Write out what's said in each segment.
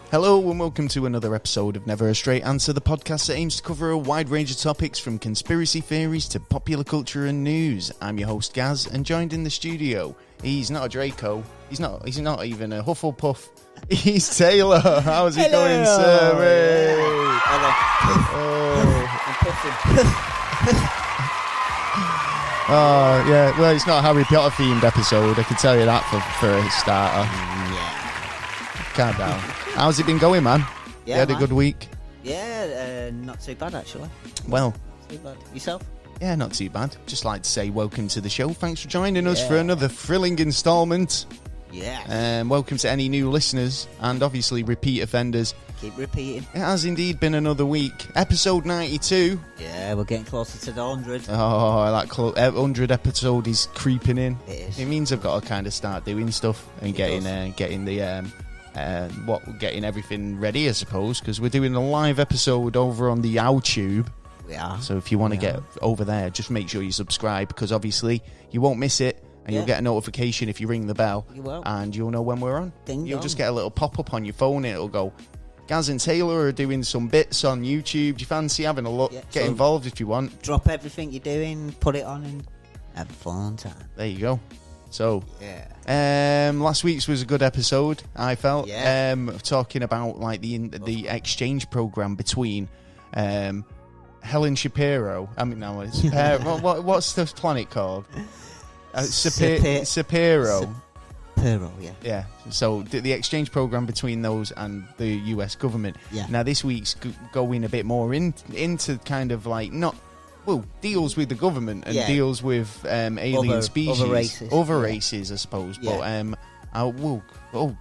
Hello and welcome to another episode of Never a Straight Answer, the podcast that aims to cover a wide range of topics from conspiracy theories to popular culture and news. I'm your host Gaz, and joined in the studio, he's not a Draco, he's not even a Hufflepuff, he's Taylor. How's it going, sir? Oh, yeah, well, it's not a Harry Potter themed episode, I can tell you that for a starter. Calm down. How's it been going, man? Yeah, you had a good week? Yeah, not too bad, actually. Well. Not too bad. Yourself? Yeah, not too bad. Just like to say welcome to the show. Thanks for joining us for another thrilling instalment. Yeah. Welcome to any new listeners and obviously repeat offenders. Keep repeating. It has indeed been another week. Episode 92. Yeah, we're getting closer to the 100. Oh, that 100 episode is creeping in. It is. It means I've got to kind of start doing stuff and getting everything ready, I suppose, because we're doing a live episode over on the YouTube. We are. So if you want to get over there, just make sure you subscribe, because obviously you won't miss it, and you'll get a notification if you ring the bell. You will. And you'll know when we're on. You'll just get a little pop-up on your phone, and it'll go, Gaz and Taylor are doing some bits on YouTube. Do you fancy having a look? Get involved if you want. Drop everything you're doing, put it on, and have a fun time. There you go. So, last week's was a good episode, I felt. Talking about like the exchange program between Helen Shapiro. I mean, no, it's what's the planet called? Shapiro. Shapiro, yeah. Yeah. So the exchange program between those and the US government. Yeah. Now this week's going a bit more into kind of like deals with the government and deals with alien species, other races, I suppose. But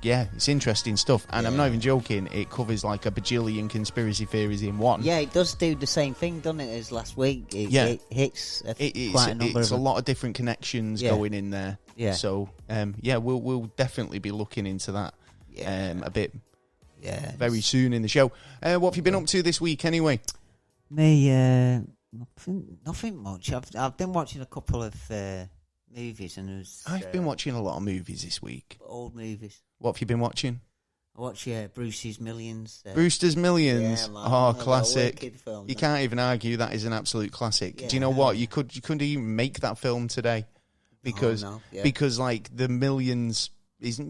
it's interesting stuff, and I'm not even joking. It covers like a bajillion conspiracy theories in one. Yeah, it does do the same thing, doesn't it, as last week? It hits quite a number. It's a lot of different connections going in there. Yeah. So we'll definitely be looking into that a bit. Yeah. Very soon in the show. What have you been up to this week, anyway? Me, nothing much. I've been watching a couple of movies, and I've been watching a lot of movies this week. Old movies. What have you been watching? I watch Bruce's Millions. Brewster's Millions. Yeah, classic. Film, you can't even argue that is an absolute classic. Yeah. Do you know what? You couldn't even make that film today because like the millions is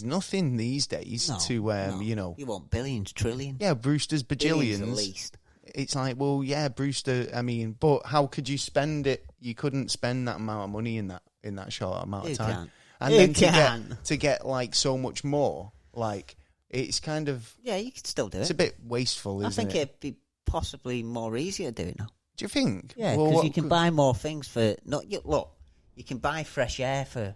nothing these days you want billions, trillions. Yeah, Brewster's bajillions at least. It's like, Brewster, I mean, but how could you spend it? You couldn't spend that amount of money in that short amount of time. And then to get like so much more, like it's kind of you could still do it. It's a bit wasteful, isn't it? I think it'd be possibly more easier to do it now. Do you think? Yeah, because you can buy more things for you can buy fresh air for.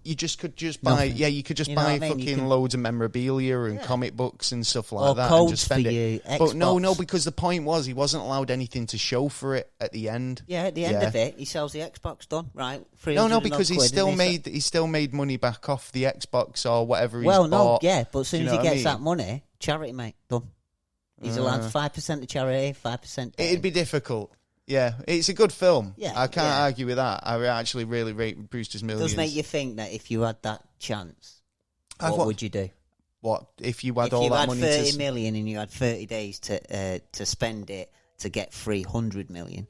You could just buy, you could just buy fucking loads of memorabilia and comic books and stuff like that, and just spend it. But no, because the point was he wasn't allowed anything to show for it at the end. Yeah, at the end of it, he sells the Xbox done right. No, because he still made money back off the Xbox or whatever. Well, no, but as soon as he gets that money, charity, mate, done. He's allowed 5% to charity, 5%. It'd be difficult. Yeah, it's a good film. Yeah, I can't argue with that. I actually really rate Brewster's Millions. It does make you think that if you had that chance, what would you do? What if you had all that money? If you had 30 million and you had 30 days to spend it to get 300 million?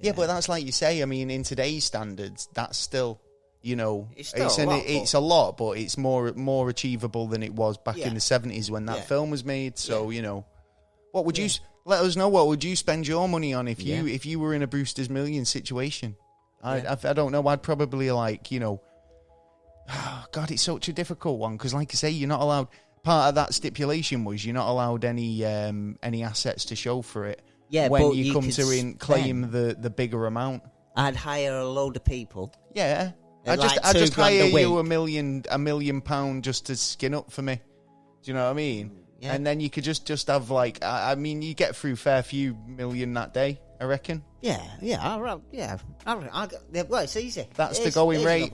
Yeah, but that's like you say. I mean, in today's standards, that's still, it's a lot, but it's more achievable than it was back in the 70s when that film was made. So what would you? Let us know, what would you spend your money on if you were in a Brewster's Millions situation? I don't know. I'd probably God, it's such a difficult one because, like I say, you're not allowed. Part of that stipulation was you're not allowed any assets to show for it. Yeah, when but you come to claim the bigger amount. I'd hire a load of people. Yeah, I'd just hire you £1 million just to skin up for me. Do you know what I mean? Yeah. And then you could just have like, you get through fair few million that day, I reckon. Yeah. Well, it's easy. That's the going rate.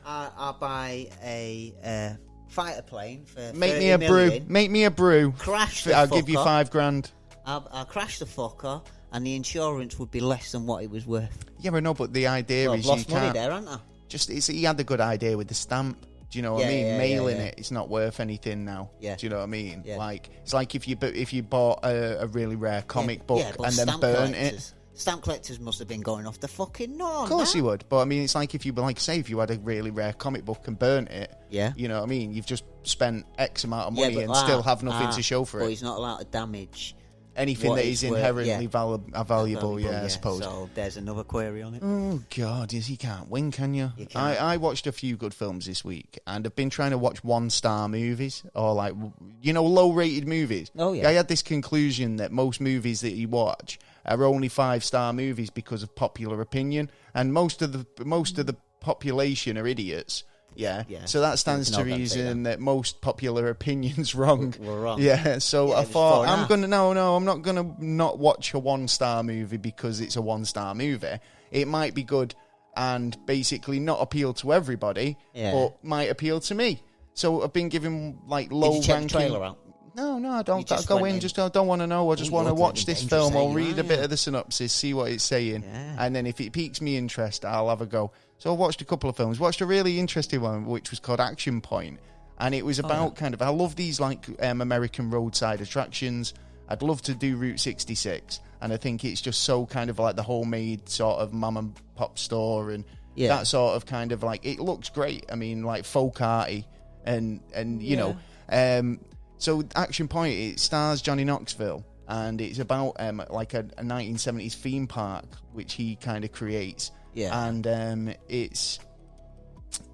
I'll buy a fighter plane for Make me a brew. Crash the I'll give you $5,000. I'll crash the fucker, and the insurance would be less than what it was worth. Yeah, I know, but the idea is I've lost money there, haven't I? He had a good idea with the stamp. Do you know what I mean? Mailing it, it's not worth anything now. Yeah. Do you know what I mean? Yeah. Like, it's like if you bought a really rare comic book and then burnt it. Stamp collectors must have been going off the fucking norm. Of course you would, but I mean, it's like if you if you had a really rare comic book and burnt it. Yeah. You know what I mean? You've just spent X amount of money and still have nothing to show for it. But he's not allowed to damage anything that is inherently valuable, I suppose. So there's another query on it. Oh, God, you can't win, can you? You can't. I watched a few good films this week, and I've been trying to watch one-star movies, or like, low-rated movies. Oh, yeah. I had this conclusion that most movies that you watch are only 5-star movies because of popular opinion, and most of the population are idiots. Yeah. So that stands to reason that most popular opinions wrong. We're wrong. Yeah. So I thought I'm not gonna not watch a 1-star movie because it's a 1-star movie. It might be good and basically not appeal to everybody, but might appeal to me. So I've been giving like low ranking. Did you check the trailer out? No, I don't. I go in, just don't want to know. I just want to watch this film. I'll read a bit of the synopsis, see what it's saying, and then if it piques me interest, I'll have a go. So I watched a couple of films. Watched a really interesting one, which was called Action Point, and it was about I love these like American roadside attractions. I'd love to do Route 66, and I think it's just so kind of like the homemade sort of mom and pop store, and that sort of kind of like, it looks great. I mean, like folk arty, and you know. So Action Point, it stars Johnny Knoxville, and it's about like a 1970s theme park, which he kind of creates. Yeah. And it's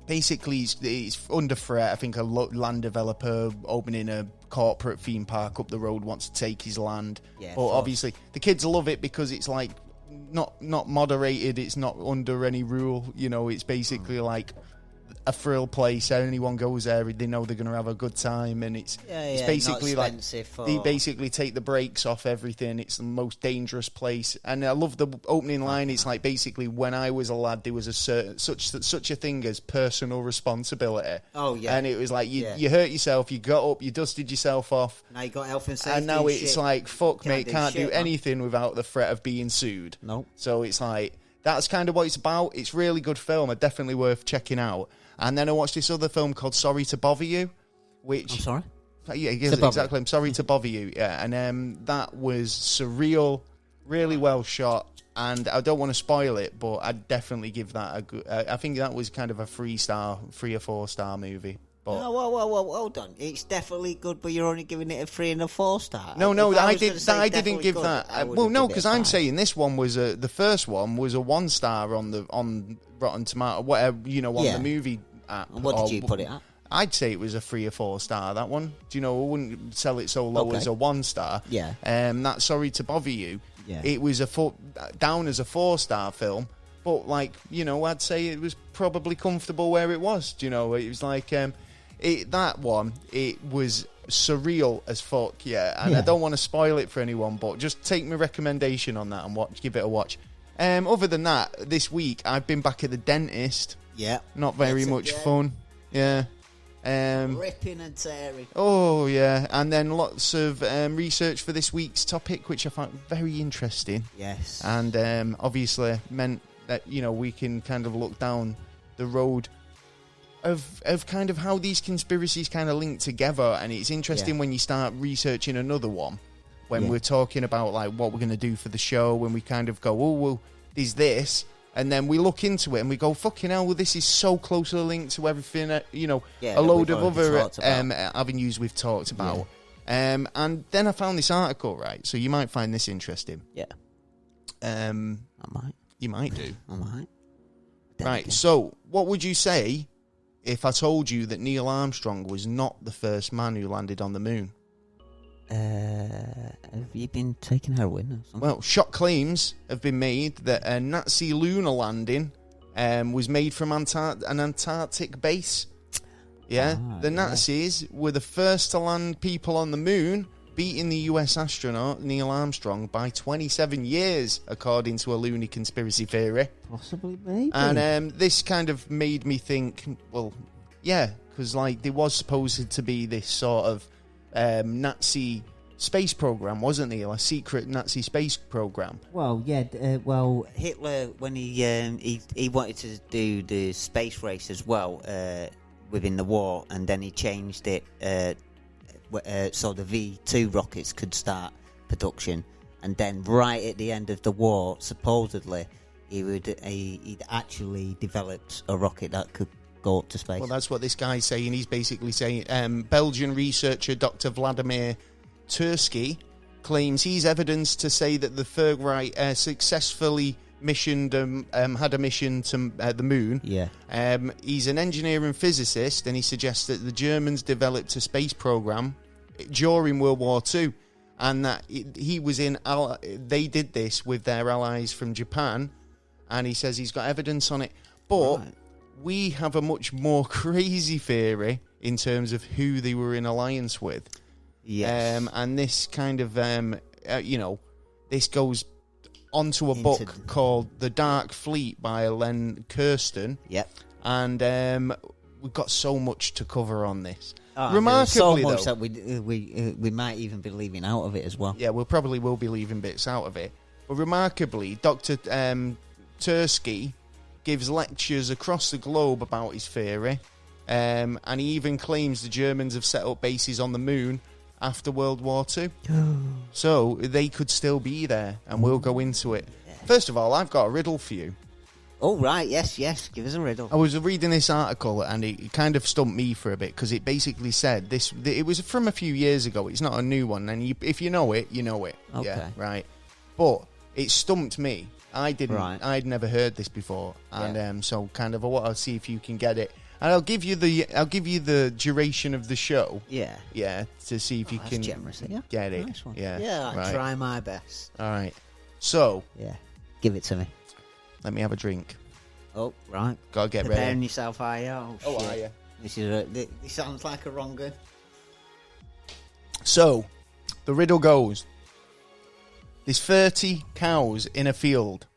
basically, it's under threat. I think a land developer opening a corporate theme park up the road wants to take his land. Yeah, but obviously, the kids love it because it's like not moderated. It's not under any rule. It's basically like a thrill place. Anyone goes there, they know they're going to have a good time, and it's basically like they basically take the brakes off everything. It's the most dangerous place, and I love the opening line. It's like, basically, when I was a lad, there was such a thing as personal responsibility. Oh yeah, and it was like you hurt yourself, you got up, you dusted yourself off. Now you got health and safety, and now it's like, fuck, mate, can't do anything without the threat of being sued. No, so it's like, that's kind of what it's about. It's really good film. Definitely worth checking out. And then I watched this other film called Sorry to Bother You, which... I'm sorry? Yeah, exactly. I'm Sorry to Bother You, yeah. And that was surreal, really well shot, and I don't want to spoil it, but I'd definitely give that a good... I think that was kind of a 3 or 4-star movie. But whoa, hold on. It's definitely good, but you're only giving it a 3 and a 4-star. No, I didn't give that. Well, no, because I'm saying this one was the first one was a 1-star on Rotten Tomato, whatever, on the movie app. And what did you put it at? I'd say it was a 3 or 4-star, that one. I wouldn't sell it so low as a 1-star. Yeah. That Sorry to Bother You, it was down as a 4-star film, but like, I'd say it was probably comfortable where it was. It was like, that one, it was surreal as fuck, and I don't want to spoil it for anyone, but just take my recommendation on that and give it a watch. Other than that, this week I've been back at the dentist. Yeah. Not very much fun. Yeah. Ripping and tearing. Oh, yeah. And then lots of research for this week's topic, which I found very interesting. Yes. And obviously meant that, we can kind of look down the road of kind of how these conspiracies kind of link together. And it's interesting when you start researching another one. When we're talking about like what we're going to do for the show, when we kind of go, oh, well, there's this. And then we look into it and we go, fucking hell, well, this is so closely linked to everything, a load of other avenues we've talked about. Yeah. And then I found this article, right? So you might find this interesting. Yeah. I might. You might do. I might. Right, so what would you say if I told you that Neil Armstrong was not the first man who landed on the moon? Have you been taking heroin or something? Well, shock claims have been made that a Nazi lunar landing was made from an Antarctic base. Yeah, the Nazis were the first to land people on the moon, beating the US astronaut Neil Armstrong by 27 years, according to a loony conspiracy theory. Possibly, maybe. And this kind of made me think, well, yeah, because like there was supposed to be this sort of Nazi space program, wasn't there? A secret Nazi space program. Well, yeah. Hitler, when he wanted to do the space race as well, within the war, and then he changed it so the V2 rockets could start production. And then right at the end of the war, supposedly, he'd actually developed a rocket that could go up to space. Well, that's what this guy's saying. He's basically saying Belgian researcher Dr. Vladimir Tursky claims he's evidence to say that the Ferrite successfully had a mission to the moon. Yeah. He's an engineer and physicist, and he suggests that the Germans developed a space program during World War II, and that they did this with their allies from Japan, and he says he's got evidence on it. But we have a much more crazy theory in terms of who they were in alliance with. Yes. And this kind of, this goes onto a book called The Dark Fleet by Len Kirsten. Yep. And we've got so much to cover on this. Remarkably, so much that we might even be leaving out of it as well. Yeah, we probably will be leaving bits out of it. But remarkably, Dr. Tursky gives lectures across the globe about his theory. And he even claims the Germans have set up bases on the moon after World War II. So they could still be there, and we'll go into it. Yeah. First of all, I've got a riddle for you. Oh, right, yes, give us a riddle. I was reading this article, and it kind of stumped me for a bit, because it basically said, it was from a few years ago, it's not a new one, and if you know it, you know it. Okay. Yeah, right. But it stumped me. I didn't. Right. I'd never heard this before, and so kind of, I'll see if you can get it. And I'll give you the duration of the show. Yeah. Yeah, to see if you can get it. Nice one. Yeah. I'll try my best. All right. So. Yeah. Give it to me. Let me have a drink. Oh, right. Gotta get ready. Preparing yourself, are you? Oh, are you? This sounds like a wrong gun. So, the riddle goes. There's 30 cows in a field.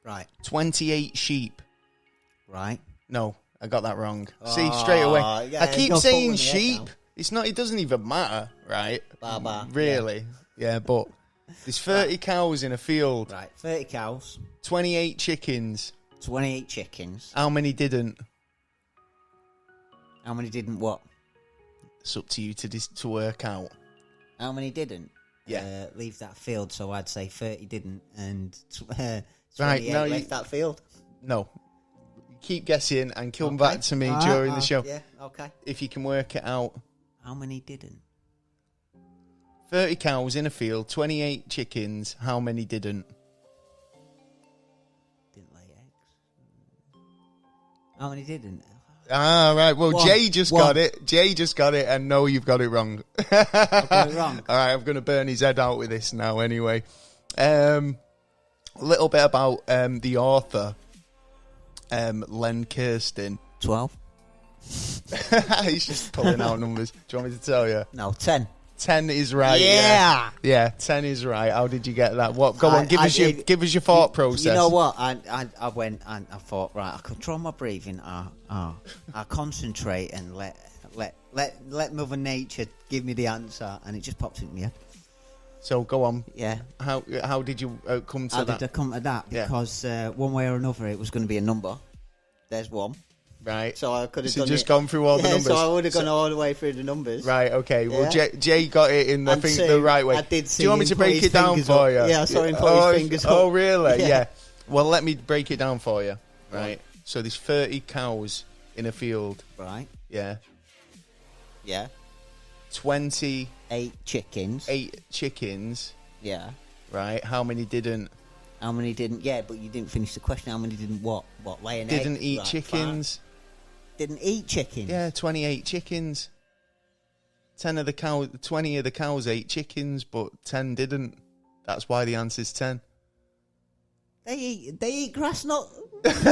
Right. 28 sheep. Right. No. I got that wrong. See, straight away. Yeah, I keep saying sheep. It's not. It doesn't even matter, right? Really. Yeah, but there's 30 cows in a field. Right, 30 cows. 28 chickens. 28 chickens. How many didn't? How many didn't what? It's up to you to work out. How many didn't? Yeah. Leave that field, so I'd say 30 didn't, and 28 left that field. No. Keep guessing and come back to me during the show. Yeah, okay. If you can work it out. How many didn't? 30 cows in a field, 28 chickens. How many didn't? Didn't lay eggs. How many didn't? Right. Well, Jay just got it. Jay just got it, and no, you've got it wrong. I got it wrong. All right, I'm going to burn his head out with this now anyway. A little bit about the author. Len Kirsten. 12. He's just pulling out numbers. Do you want me to tell you? No, 10. 10 is right. Yeah, 10 is right. How did you get that? What? Go on, give us your thought process. You know what? I went and I thought, right, I control my breathing. I concentrate and let Mother Nature give me the answer, and it just popped into my head. So go on. Yeah. How did you come to that? How did I come to that? Because one way or another, it was going to be a number. There's one. Right. So I could have just gone through all the numbers. So I would have gone all the way through the numbers. Right. Okay. Well, Jay got it in the right way. I did see. Do you want me to break it down for you? Yeah, I saw him put his fingers up. Oh, really? Yeah. Well, let me break it down for you. Right. So there's 30 cows in a field. Right. Yeah. Yeah. 28 chickens. 8 chickens. Yeah. Right. How many didn't? How many didn't? Yeah, but you didn't finish the question. How many didn't what? What, lay an egg? Didn't eat chickens. Didn't eat chickens? Yeah, 28 chickens. 20 of the cows ate chickens, but 10 didn't. That's why the answer's 10. They eat grass, not chickens.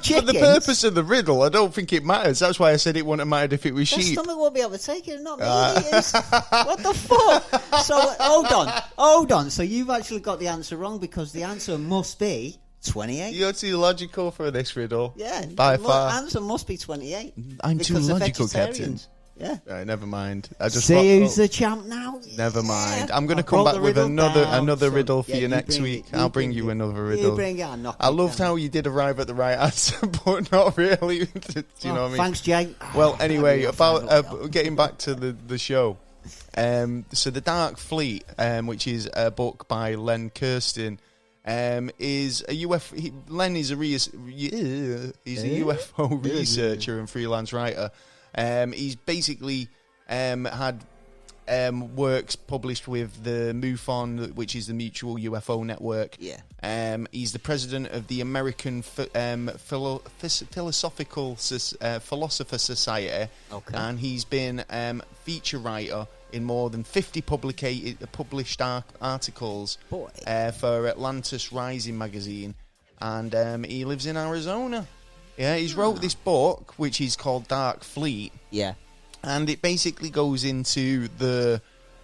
For the purpose of the riddle, I don't think it matters. That's why I said it wouldn't have mattered if it was sheep. Their stomach won't be able to take it, not me. What the fuck? So, hold on. So you've actually got the answer wrong, because the answer must be 28. You're too logical for this riddle. Yeah. By far. The answer must be 28. I'm too logical, Captain. Yeah. Right, never mind. I just see who's the champ now. Never mind. I'm going to come back with another riddle for you next week. I'll bring you another riddle. You bring it. I loved how you did arrive at the right answer, but not really. Do you know what I mean? Thanks, Jay. Well, anyway, about getting back to the show. So The Dark Fleet, which is a book by Len Kirsten, is a UFO. Len is a UFO researcher and freelance writer. He's basically had works published with the MUFON, which is the Mutual UFO Network. Yeah. He's the president of the American Philosopher Society. Okay. And he's been feature writer in more than 50 published articles for Atlantis Rising magazine. And he lives in Arizona. Yeah, he's wrote this book, which is called Dark Fleet. Yeah. And it basically goes into the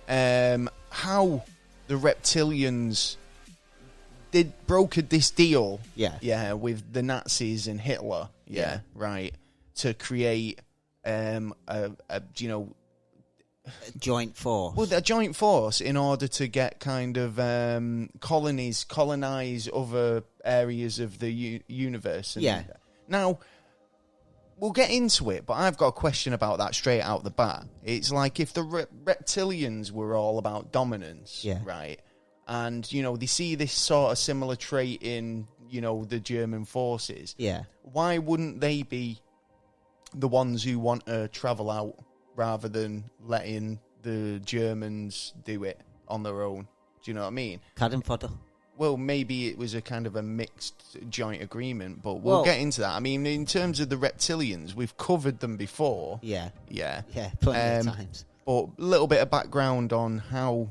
how the reptilians brokered this deal. Yeah. With the Nazis and Hitler. Yeah. Right. To create a joint force. Well, a joint force in order to get kind of colonize other areas of the universe. And now, we'll get into it, but I've got a question about that straight out the bat. It's like if the reptilians were all about dominance, right? And, they see this sort of similar trait in, the German forces. Yeah. Why wouldn't they be the ones who want to travel out rather than letting the Germans do it on their own? Do you know what I mean? Cannon fodder. Well, maybe it was a kind of a mixed joint agreement, but we'll get into that. I mean, in terms of the reptilians, we've covered them before. Yeah, plenty of times. But a little bit of background on how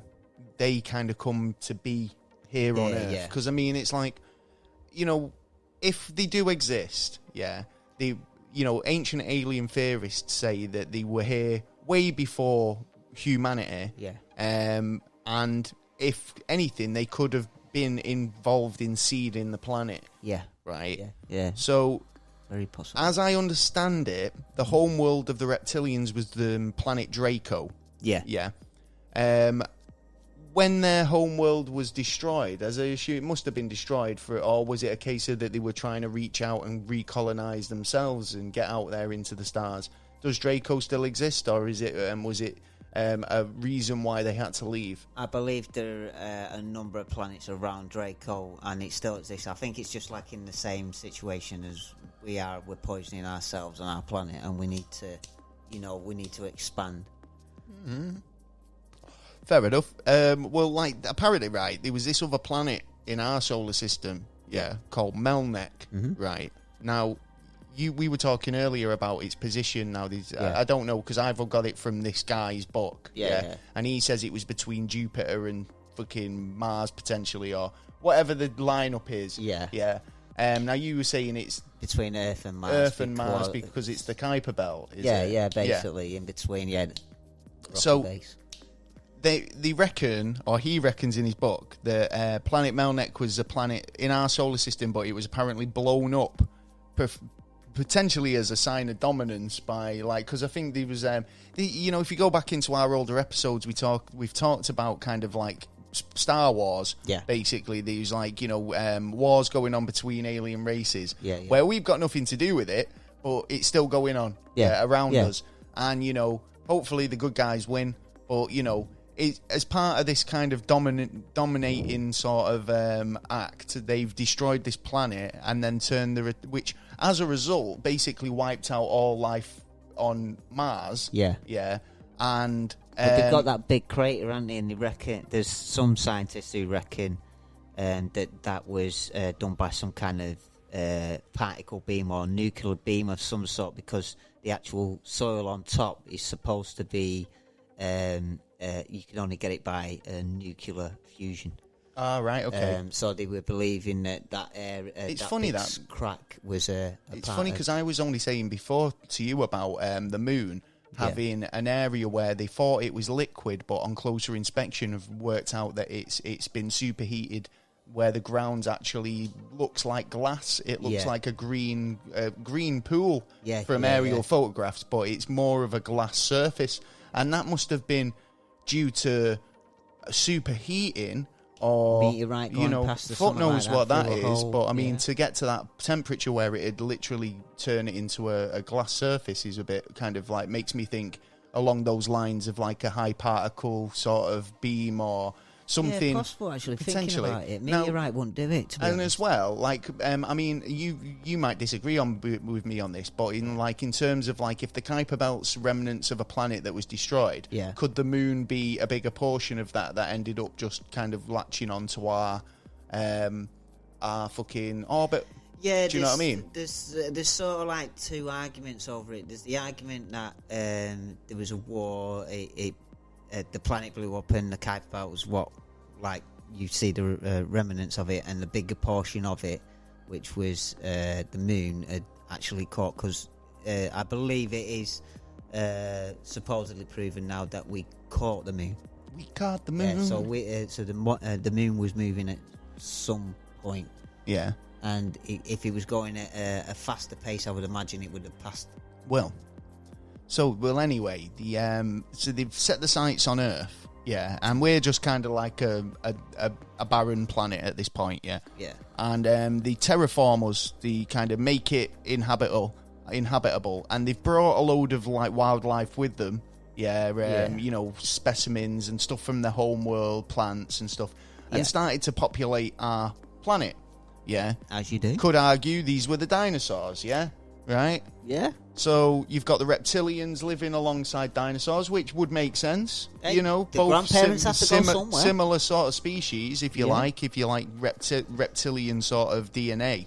they kind of come to be here on Earth. Because, I mean, it's like, if they do exist, ancient alien theorists say that they were here way before humanity. Yeah. And if anything, they could have been involved in seeding the planet. Yeah. Right? Yeah. So, very possible. As I understand it, the home world of the reptilians was the planet Draco. Yeah. Yeah. When their home world was destroyed, as I assume it must have been destroyed, or was it a case of that they were trying to reach out and recolonize themselves and get out there into the stars? Does Draco still exist, or is it was it a reason why they had to leave? I believe there are a number of planets around Draco, and it still exists. I think it's just like in the same situation as we are. We're poisoning ourselves on our planet, and we need to expand. Mm-hmm. Fair enough. Well, apparently, right, there was this other planet in our solar system, called Melnek, right? Now, we were talking earlier about its position. Now, I don't know, because I've got it from this guy's book. And he says it was between Jupiter and fucking Mars, potentially, or whatever the lineup is. Yeah. Now, you were saying it's between Earth and Mars. Because it's the Kuiper Belt, basically, in between, So... base. They reckon, or he reckons in his book, that planet Melnek was a planet in our solar system, but it was apparently blown up, potentially as a sign of dominance by, because I think there was, if you go back into our older episodes, we've talked about kind of like Star Wars. Yeah. Basically, there's wars going on between alien races, where we've got nothing to do with it, but it's still going on around us, and hopefully the good guys win, but as part of this kind of dominating sort of act, they've destroyed this planet and then which, as a result, basically wiped out all life on Mars. Yeah. And but they've got that big crater, haven't they? And they reckon there's some scientists who reckon that was done by some kind of particle beam or nuclear beam of some sort, because the actual soil on top is supposed to be. You can only get it by nuclear fusion. Ah, right, okay. So they were believing that area. It's that funny big that crack was a. It's funny because I was only saying before to you about the moon having an area where they thought it was liquid, but on closer inspection have worked out that it's been superheated where the ground actually looks like glass. It looks like a green pool from aerial photographs, but it's more of a glass surface. And that must have been due to superheating or, fuck knows what that is. But, I mean, to get to that temperature where it'd literally turn it into a glass surface is a bit kind of like, makes me think along those lines of like a high particle sort of beam or something. Yeah, possible, actually, thinking about it. Meteorite wouldn't do it, to be honest. As well, like, I mean, you might disagree with me on this, but in terms of, like, if the Kuiper Belt's remnants of a planet that was destroyed, could the moon be a bigger portion of that ended up just kind of latching onto our fucking orbit? Yeah, do you know what I mean? There's sort of like two arguments over it. There's the argument that there was a war, the planet blew up and the Kuiper Belt was what, like, you see the remnants of it, and the bigger portion of it, which was the moon, had actually caught, because I believe it is supposedly proven now that we caught the moon. We caught the moon. Yeah, so the moon was moving at some point. Yeah. And if it was going at a faster pace, I would imagine it would have passed. Well, anyway, so they've set the sights on Earth, and we're just kind of like a barren planet at this point, yeah. And they terraform us, they kind of make it inhabitable, and they've brought a load of like wildlife with them, specimens and stuff from their home world, plants and stuff, and started to populate our planet. Yeah. As you do. Could argue these were the dinosaurs, yeah? Right? Yeah. So you've got the reptilians living alongside dinosaurs, which would make sense. Hey, both grandparents have to go somewhere. Similar sort of species, if you like reptilian sort of DNA,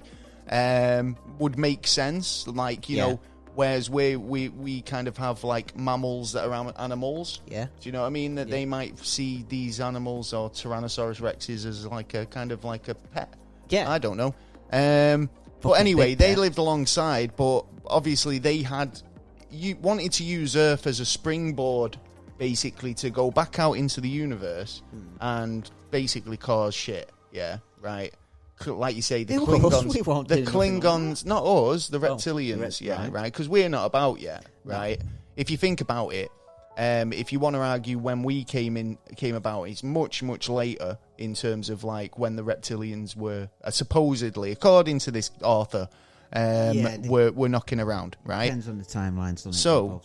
would make sense. Like, you know, whereas we kind of have like mammals that are animals. Yeah. Do you know what I mean? That they might see these animals or Tyrannosaurus rexes as like a kind of like a pet. Yeah. I don't know. But anyway, they lived alongside, but obviously they wanted to use Earth as a springboard, basically, to go back out into the universe and basically cause shit. Yeah, right. Like you say, the Klingons, not us, the Reptilians, right? Because we're not about yet, right? If you think about it, if you want to argue when we came about, it's much, much later in terms of like when the Reptilians were supposedly, according to this author, were knocking around, right? Depends on the timelines. So,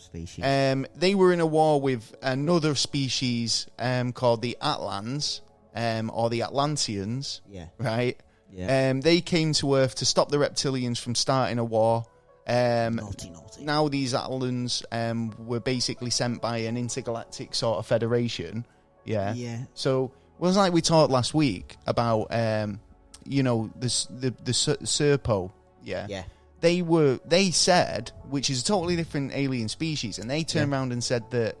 they were in a war with another species called the Atlans, or the Atlanteans, right? Yeah. They came to Earth to stop the Reptilians from starting a war. Naughty. Now these Atlans were basically sent by an intergalactic sort of federation. Yeah. So it was like we talked last week about the Serpo. Yeah. They said, which is a totally different alien species, and they turned around and said that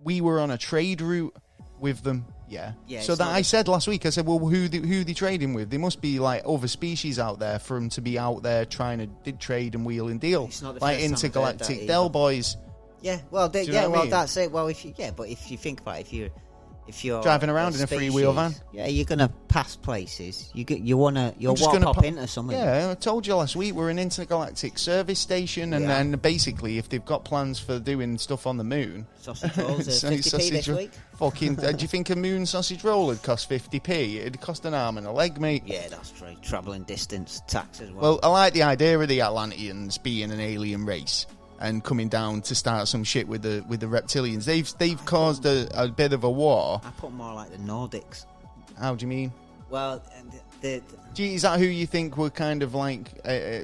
we were on a trade route with them. Yeah. So that I said last week, I said, well, who they trading with? There must be like other species out there for them to be out there trying to trade and wheel and deal, like intergalactic Del Boys. Yeah. Well, that's it. Well, if you think about it, if you're driving around in a three-wheel van, you're gonna pass places. You'll want to pop into something. Yeah, I told you last week we're an intergalactic service station, and then basically, if they've got plans for doing stuff on the moon, sausage rolls, 50p this week. Fucking, do you think a moon sausage roll would cost 50p? It'd cost an arm and a leg, mate. Yeah, that's true. Travelling distance, tax as well. Well, I like the idea of the Atlanteans being an alien race and coming down to start some shit with the Reptilians. They've caused a bit of a war. I put more like the Nordics. How do you mean? Well, is that who you think were kind of like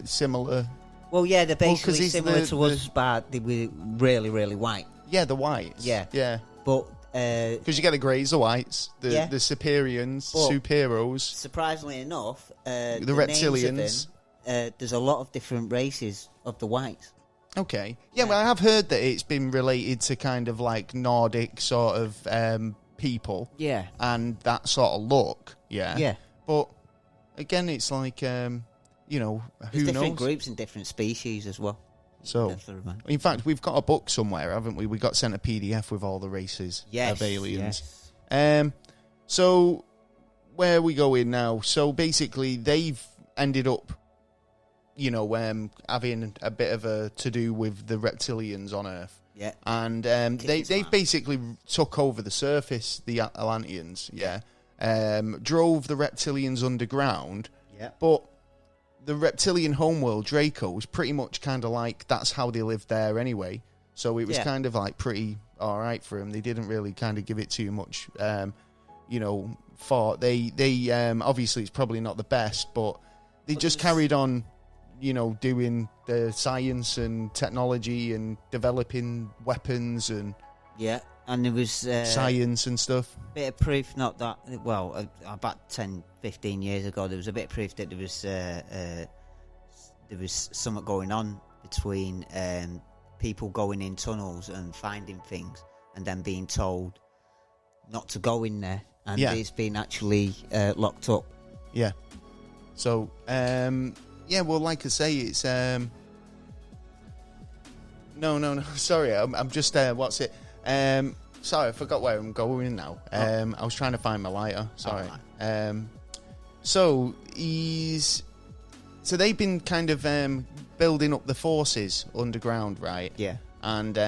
similar? Well, yeah, they're basically similar to us, but they were really, really white. Yeah, the whites. Yeah. But because you get the greys, the whites, the Superians, Superos. Surprisingly enough, the Reptilians. There's a lot of different races of the whites. Okay. Yeah, well, I have heard that it's been related to kind of like Nordic sort of people. Yeah. And that sort of look. Yeah. Yeah. But again, it's like, who knows? There's different groups and different species as well. So, in fact, we've got a book somewhere, haven't we? We got sent a PDF with all the races of aliens. Yes. So, where are we going now? So basically, they've ended up, having a bit of a to-do with the reptilians on Earth. Yeah. And they've basically took over the surface, the Atlanteans, drove the reptilians underground. Yeah. But the reptilian homeworld, Draco, was pretty much kind of like, that's how they lived there anyway. So it was kind of like pretty all right for them. They didn't really kind of give it too much, thought. They obviously it's probably not the best, but they just carried on, doing the science and technology and developing weapons and and there was science and stuff. Bit of proof, not that well, about 10, 15 years ago, there was a bit of proof that there was something going on between people going in tunnels and finding things, and then being told not to go in there, and it's been actually locked up. Yeah. So, well, like I say, it's no. Sorry, I'm just what's it? Sorry, I forgot where I'm going now. I was trying to find my lighter. Sorry. So they've been kind of building up the forces underground, right? Yeah. And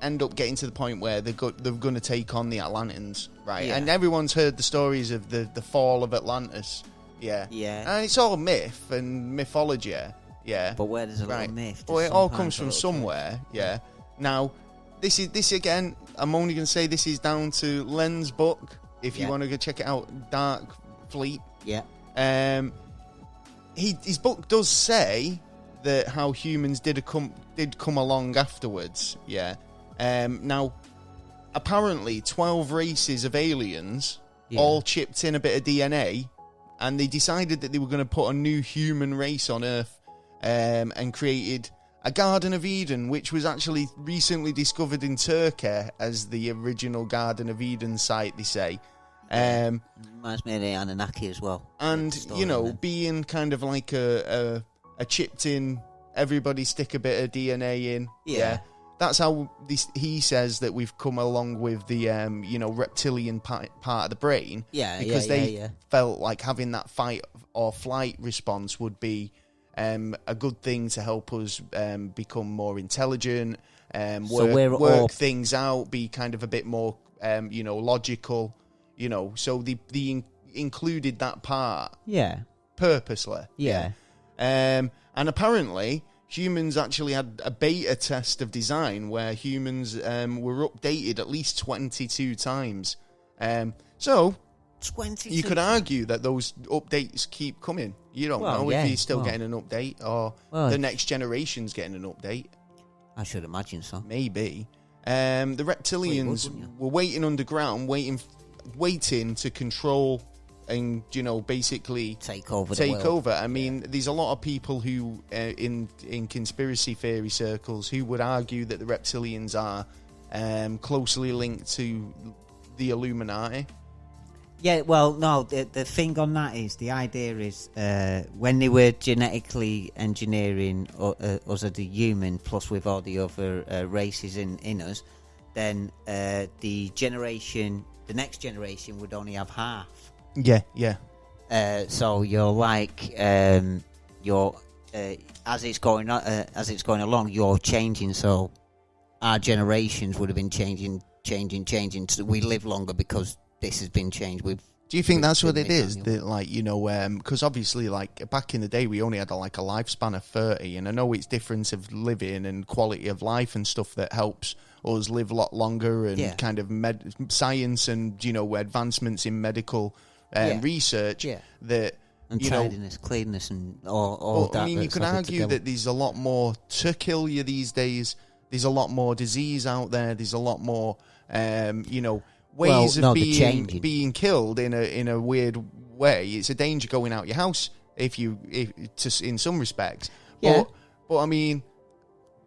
end up getting to the point where they're going to take on the Atlanteans, right? Yeah. And everyone's heard the stories of the fall of Atlantis. Yeah. Yeah. And it's all myth and mythology. Yeah. But where there's a lot of myth. Well, it all comes from somewhere. Yeah. Now, this again, I'm only going to say this is down to Len's book. If you want to go check it out, Dark Fleet. Yeah. His book does say that how humans did come along afterwards. Yeah. Now, apparently, 12 races of aliens all chipped in a bit of DNA, and they decided that they were going to put a new human race on Earth, and created a Garden of Eden, which was actually recently discovered in Turkey as the original Garden of Eden site, they say. Reminds me of the Anunnaki as well. And, being kind of like a chipped in, everybody stick a bit of DNA in. Yeah. That's how he says that we've come along with the, reptilian part of the brain. Yeah, because they felt like having that fight or flight response would be a good thing to help us become more intelligent, work things out, be kind of a bit more, logical, So they included that part. Yeah. Purposely. Yeah. And apparently, humans actually had a beta test of design where humans were updated at least 22 times. So 22. You could argue that those updates keep coming. You don't know if you're still getting an update or the next generation's getting an update. I should imagine so. Maybe. The reptilians were waiting underground, waiting to control and, basically take over. I mean, there's a lot of people who, in conspiracy theory circles, who would argue that the reptilians are closely linked to the Illuminati. Yeah, well, no, the thing on that is, the idea is, when they were genetically engineering us as a human, plus with all the other races in us, then the next generation would only have half. Yeah. So you're like, as it's going along, you're changing. So our generations would have been changing. So we live longer because this has been changed. Do you think that's what it is? That, because obviously, like back in the day, we only had a lifespan of 30, and I know it's difference of living and quality of life and stuff that helps us live a lot longer, and kind of science and advancements in medical research that. And tidiness, cleanness, and all that. I mean, you can argue that there's a lot more to kill you these days. There's a lot more disease out there. There's a lot more, ways of being killed in a weird way. It's a danger going out your house in some respects. But I mean,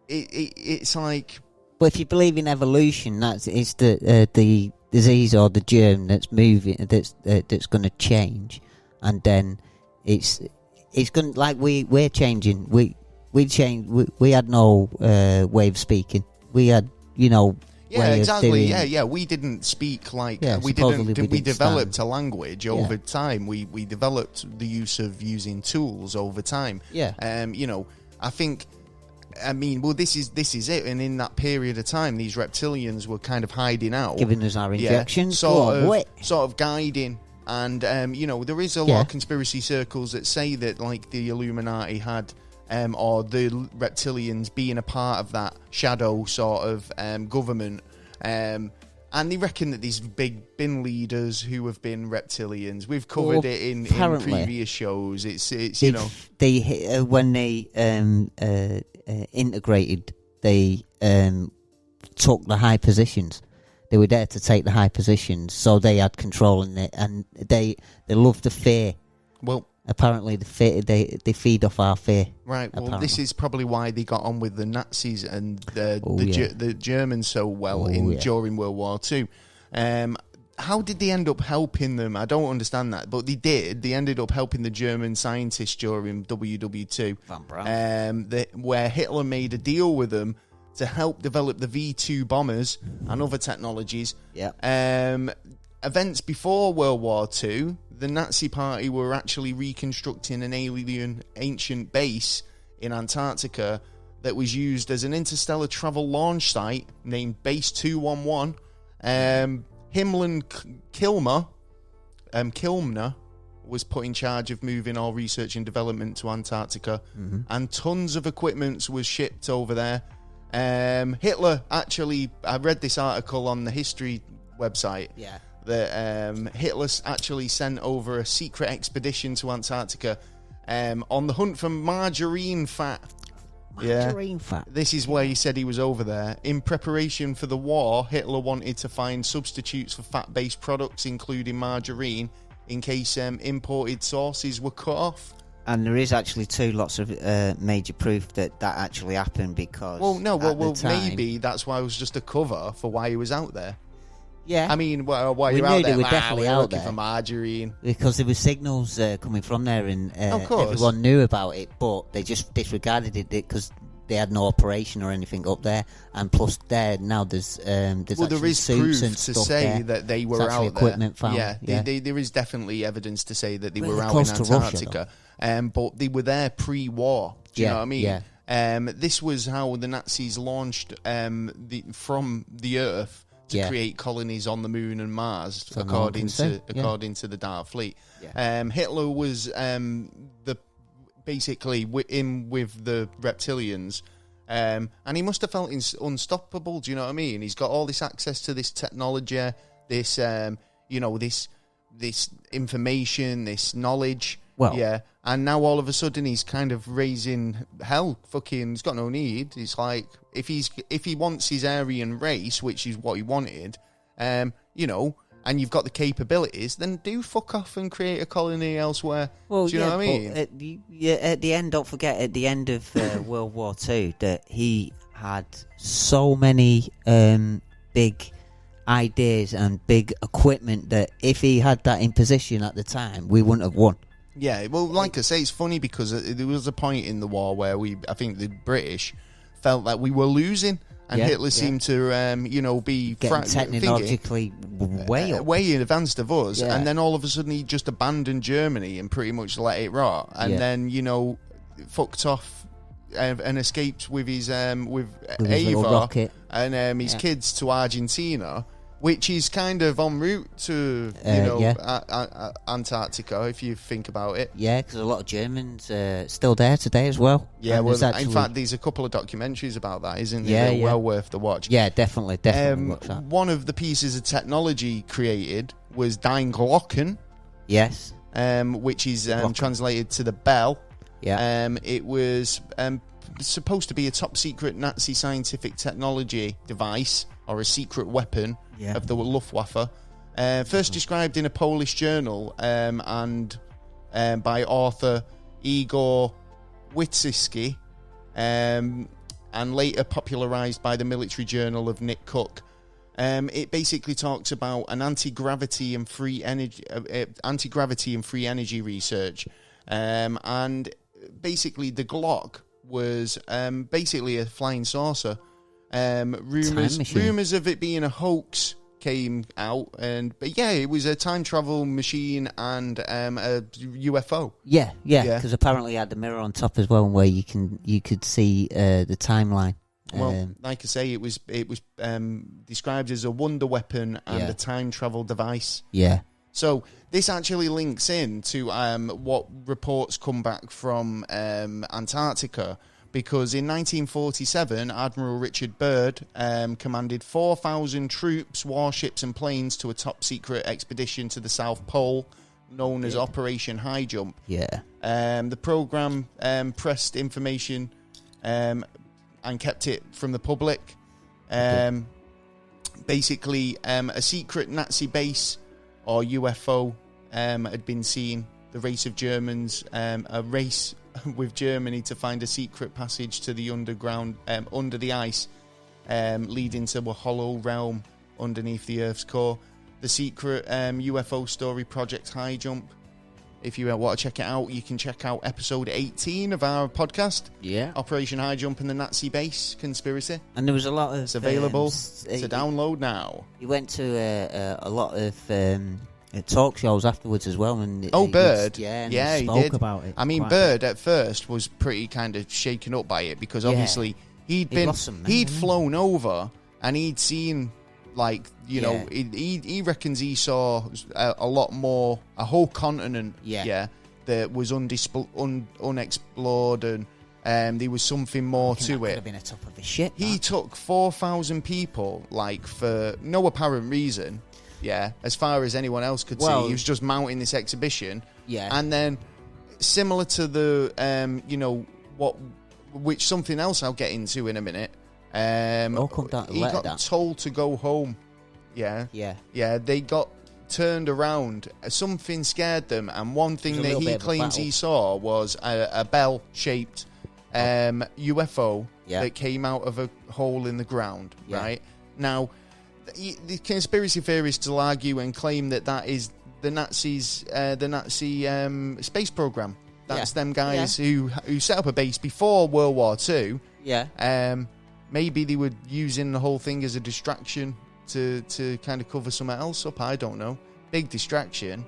it's like. But if you believe in evolution, it's the disease or the germ that's moving, that's going to change, and then it's going like we're changing. We changed. We had no way of speaking. We had way exactly. of doing... Yeah. We didn't speak like... we we developed a language over time. We developed the use of using tools over time. Yeah. You know, I think... I mean, well, this is it. And in that period of time, these reptilians were kind of hiding out. Giving us our injections. Sort of guiding. And, you know, there is a lot of conspiracy circles that say that, like, the Illuminati had... or the reptilians being a part of that shadow sort of government. And they reckon that these big bin leaders who have been reptilians. We've covered it in previous shows. It's you know... when they integrated, they took the high positions. They were there to take the high positions, so they had control in it, and they loved the fear. Well... Apparently, they feed off our fear. Right. Well, apparently. This is probably why they got on with the Nazis and the Germans so well during World War II. How did they end up helping them? I don't understand that, but they did. They ended up helping the German scientists during WW2, where Hitler made a deal with them to help develop the V2 bombers and other technologies. Yeah. Events before World War II, the Nazi Party were actually reconstructing an ancient base in Antarctica that was used as an interstellar travel launch site named Base 211. Himmler Kilmer was put in charge of moving all research and development to Antarctica, and tons of equipment was shipped over there. Hitler actually, I read this article on the history website. Yeah. That Hitler actually sent over a secret expedition to Antarctica on the hunt for margarine fat. Margarine fat. This is where he said he was over there. In preparation for the war, Hitler wanted to find substitutes for fat-based products, including margarine, in case imported sources were cut off. And there is actually lots of major proof that actually happened because... maybe that's why it was just a cover for why he was out there. Yeah, I mean, while you're out there, they were definitely out there for margarine because there were signals coming from there, and everyone knew about it, but they just disregarded it because they had no operation or anything up there. And plus, there is proof and to say that they were out equipment there. Found. There is definitely evidence to say that they were out in Antarctica, but they were there pre-war. Do you know what I mean? Yeah. This was how the Nazis launched from the Earth to create colonies on the Moon and Mars, according to the Dark Fleet. Yeah. Hitler was basically in with the reptilians, and he must have felt unstoppable. Do you know what I mean? He's got all this access to this technology, this this information, this knowledge. And now all of a sudden he's kind of raising hell. He's got no need. It's like if he wants his Aryan race, which is what he wanted, and you've got the capabilities, then do fuck off and create a colony elsewhere. Well, do you know what I mean? At the end, don't forget, at the end of World War II, that he had so many big ideas and big equipment that if he had that in position at the time, we wouldn't have won. Yeah, well, like I say, it's funny because there was a point in the war where I think the British felt that we were losing, and Hitler seemed to, be technologically way in advance of us, and then all of a sudden he just abandoned Germany and pretty much let it rot, and then fucked off and escaped with his with Ava and his kids to Argentina. Which is kind of en route to, Antarctica, if you think about it. Yeah, because a lot of Germans still there today as well. Yeah, in fact, there's a couple of documentaries about that, isn't there? They're well worth the watch. Yeah, definitely watch that. One of the pieces of technology created was Diane Glocken. Yes. Which is translated to the bell. Yeah. It was supposed to be a top-secret Nazi scientific technology device, or a secret weapon of the Luftwaffe. First described in a Polish journal and by author Igor Witczycki, and later popularized by the military journal of Nick Cook. It basically talks about an anti-gravity and free energy research, and basically the Glock was basically a flying saucer. Rumors of it being a hoax came out, but it was a time travel machine and a UFO. Yeah, because apparently it had the mirror on top as well, where you could see the timeline. Well, like I say, it was described as a wonder weapon and a time travel device. Yeah. So this actually links in to what reports come back from Antarctica, because in 1947, Admiral Richard Byrd commanded 4,000 troops, warships and planes to a top-secret expedition to the South Pole, known as Operation High Jump. Yeah. The program pressed information and kept it from the public. Basically, a secret Nazi base or UFO had been seen. The race of Germans, a race with Germany to find a secret passage to the underground, under the ice, leading to a hollow realm underneath the Earth's core. The secret UFO story, Project High Jump. If you want to check it out, you can check out episode 18 of our podcast. Yeah. Operation High Jump and the Nazi Base Conspiracy. And there was a lot of... It's available to download now. You went to a lot of talk shows afterwards as well. And Byrd? He spoke did. About it. I mean, Byrd at first was pretty kind of shaken up by it, because obviously he'd flown over and he'd seen... he reckons he saw a lot more, a whole continent, that was unexplored, and there was something more to it. Could have been a top of his shit. He took 4,000 people, for no apparent reason, as far as anyone else could see. He was just mounting this exhibition, and then similar to the, which something else I'll get into in a minute. He got told to go home. They got turned around. Something scared them, and one thing that he claims he saw was a bell-shaped UFO that came out of a hole in the ground. Right now, the conspiracy theorists will argue and claim that is the Nazis, the Nazi space program. That's them guys who set up a base before World War II. Maybe they were using the whole thing as a distraction to kind of cover something else up. I don't know. Big distraction.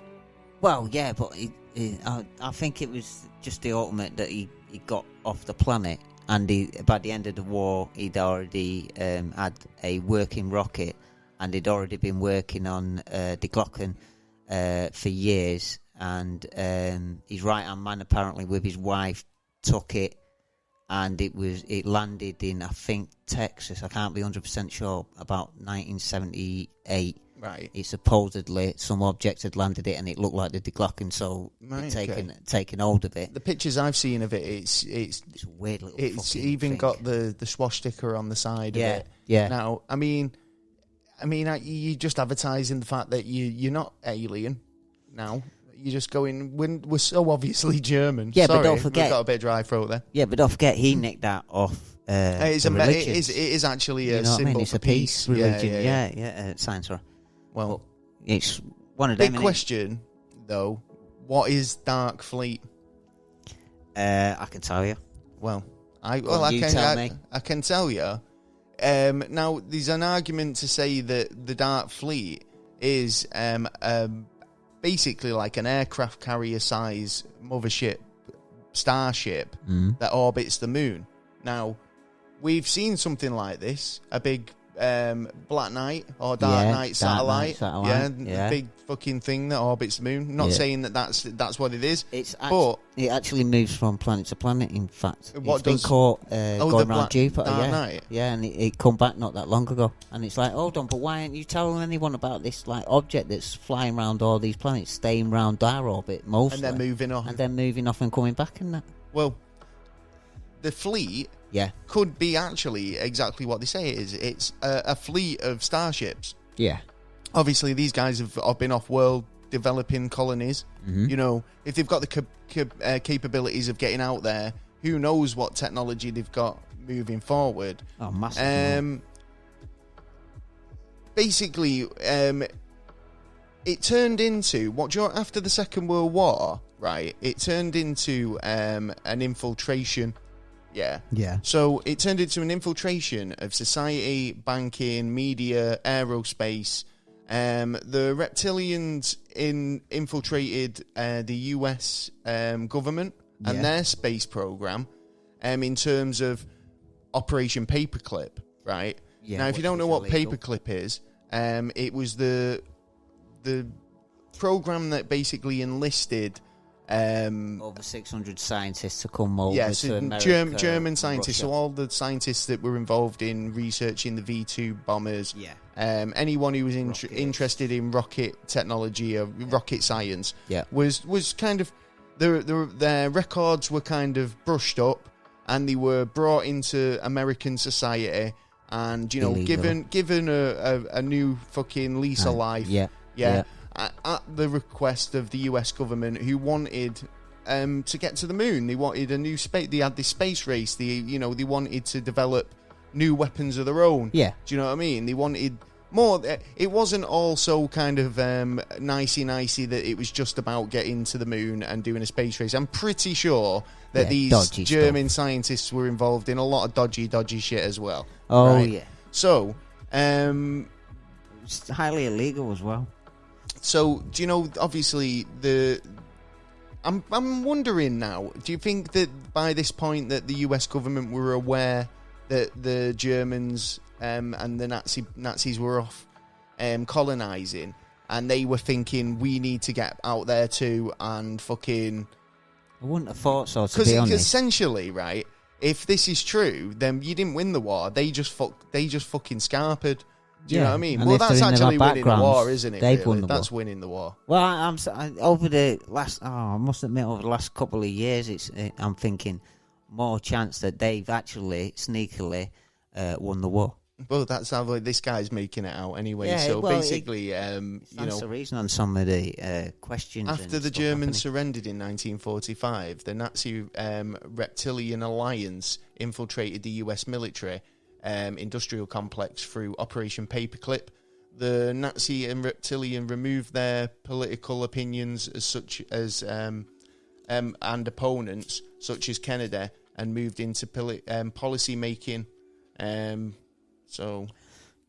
Well, yeah, but I think it was just the ultimate that he got off the planet, and by the end of the war, he'd already had a working rocket, and he'd already been working on the Glocken for years, and his right-hand man, apparently, with his wife, took it, and it landed in, I think, Texas. I can't be 100% sure. About 1978. Right. It supposedly some object had landed it, and it looked like the Glocken, so taken hold of it. The pictures I've seen of it, it's a weird little. It's even thing. Got the swastika on the side of it. Yeah. Now, I mean, you're just advertising the fact that you're not alien. Now. You're just going, we're so obviously German. Yeah, Sorry, but don't forget... we've got a bit of dry throat there. Yeah, but don't forget, he nicked that off it is actually a symbol It's for a peace religion. Yeah, science. Well, it's one of them. Big question, though. What is Dark Fleet? I can tell you. I can tell you. Now, there's an argument to say that the Dark Fleet is basically like an aircraft carrier size mothership starship that orbits the moon. Now, we've seen something like this, a big Black Knight or Dark Knight satellite. The big fucking thing that orbits the moon. Not saying that's what it is, but it actually moves from planet to planet. In fact, it's been caught going around Jupiter. Dark Knight. And it come back not that long ago. And it's like, hold on, but why aren't you telling anyone about this object that's flying around all these planets, staying around our orbit mostly, and then moving off, and coming back and that? Well, the fleet. Yeah, could be actually exactly what they say it is. It's a fleet of starships. Yeah. Obviously, these guys have been off-world developing colonies. Mm-hmm. If they've got the capabilities of getting out there, who knows what technology they've got moving forward. Oh, massive. Basically, it turned into, after the Second World War, right, it turned into an infiltration Yeah. Yeah. So it turned into an infiltration of society, banking, media, aerospace. The Reptilians infiltrated the US government and their space program in terms of Operation Paperclip, right? Yeah, now, if you don't know what Paperclip is, it was the program that basically enlisted over 600 scientists to come over to America, German scientists, Russia. so all the scientists that were involved in researching the V2 bombers, anyone who was interested in rocket technology or rocket science, was kind of their records were kind of brushed up, and they were brought into American society, and given a new fucking lease of life, at the request of the US government, who wanted to get to the moon. They wanted a new space. They had this space race. They wanted to develop new weapons of their own. Yeah. Do you know what I mean? They wanted more. It wasn't all so kind of nicey that it was just about getting to the moon and doing a space race. I'm pretty sure that these German scientists were involved in a lot of dodgy shit as well. Oh, right? Yeah. So, it's highly illegal as well. So, do you know, obviously, I'm wondering now, do you think that by this point that the US government were aware that the Germans and the Nazis were off colonising, and they were thinking, we need to get out there too and fucking... I wouldn't have thought so, to be honest. Because essentially, right, if this is true, then you didn't win the war. They just fucking scarpered. Do you know what I mean? Well, that's actually winning the war, isn't it? Really? That's winning the war. Well, over the last, I must admit, over the last couple of years, I'm thinking more chance that they've actually sneakily won the war. Well, that's how this guy's making it out anyway. Yeah, so well, basically, that's the reason on some of the questions. After the Germans surrendered in 1945, the Nazi Reptilian Alliance infiltrated the US military industrial complex through Operation Paperclip. The Nazi and Reptilian removed their political opinions and opponents, such as Kennedy, and moved into policy making.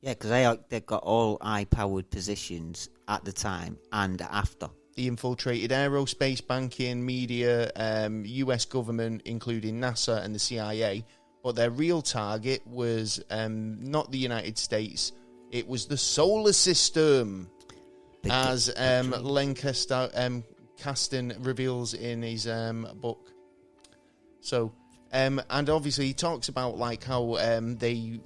Because they got all high-powered positions at the time and after. They infiltrated aerospace, banking, media, US government, including NASA and the CIA. But their real target was not the United States. It was the solar system, as Len Kasten reveals in his book. So, and obviously he talks about like how they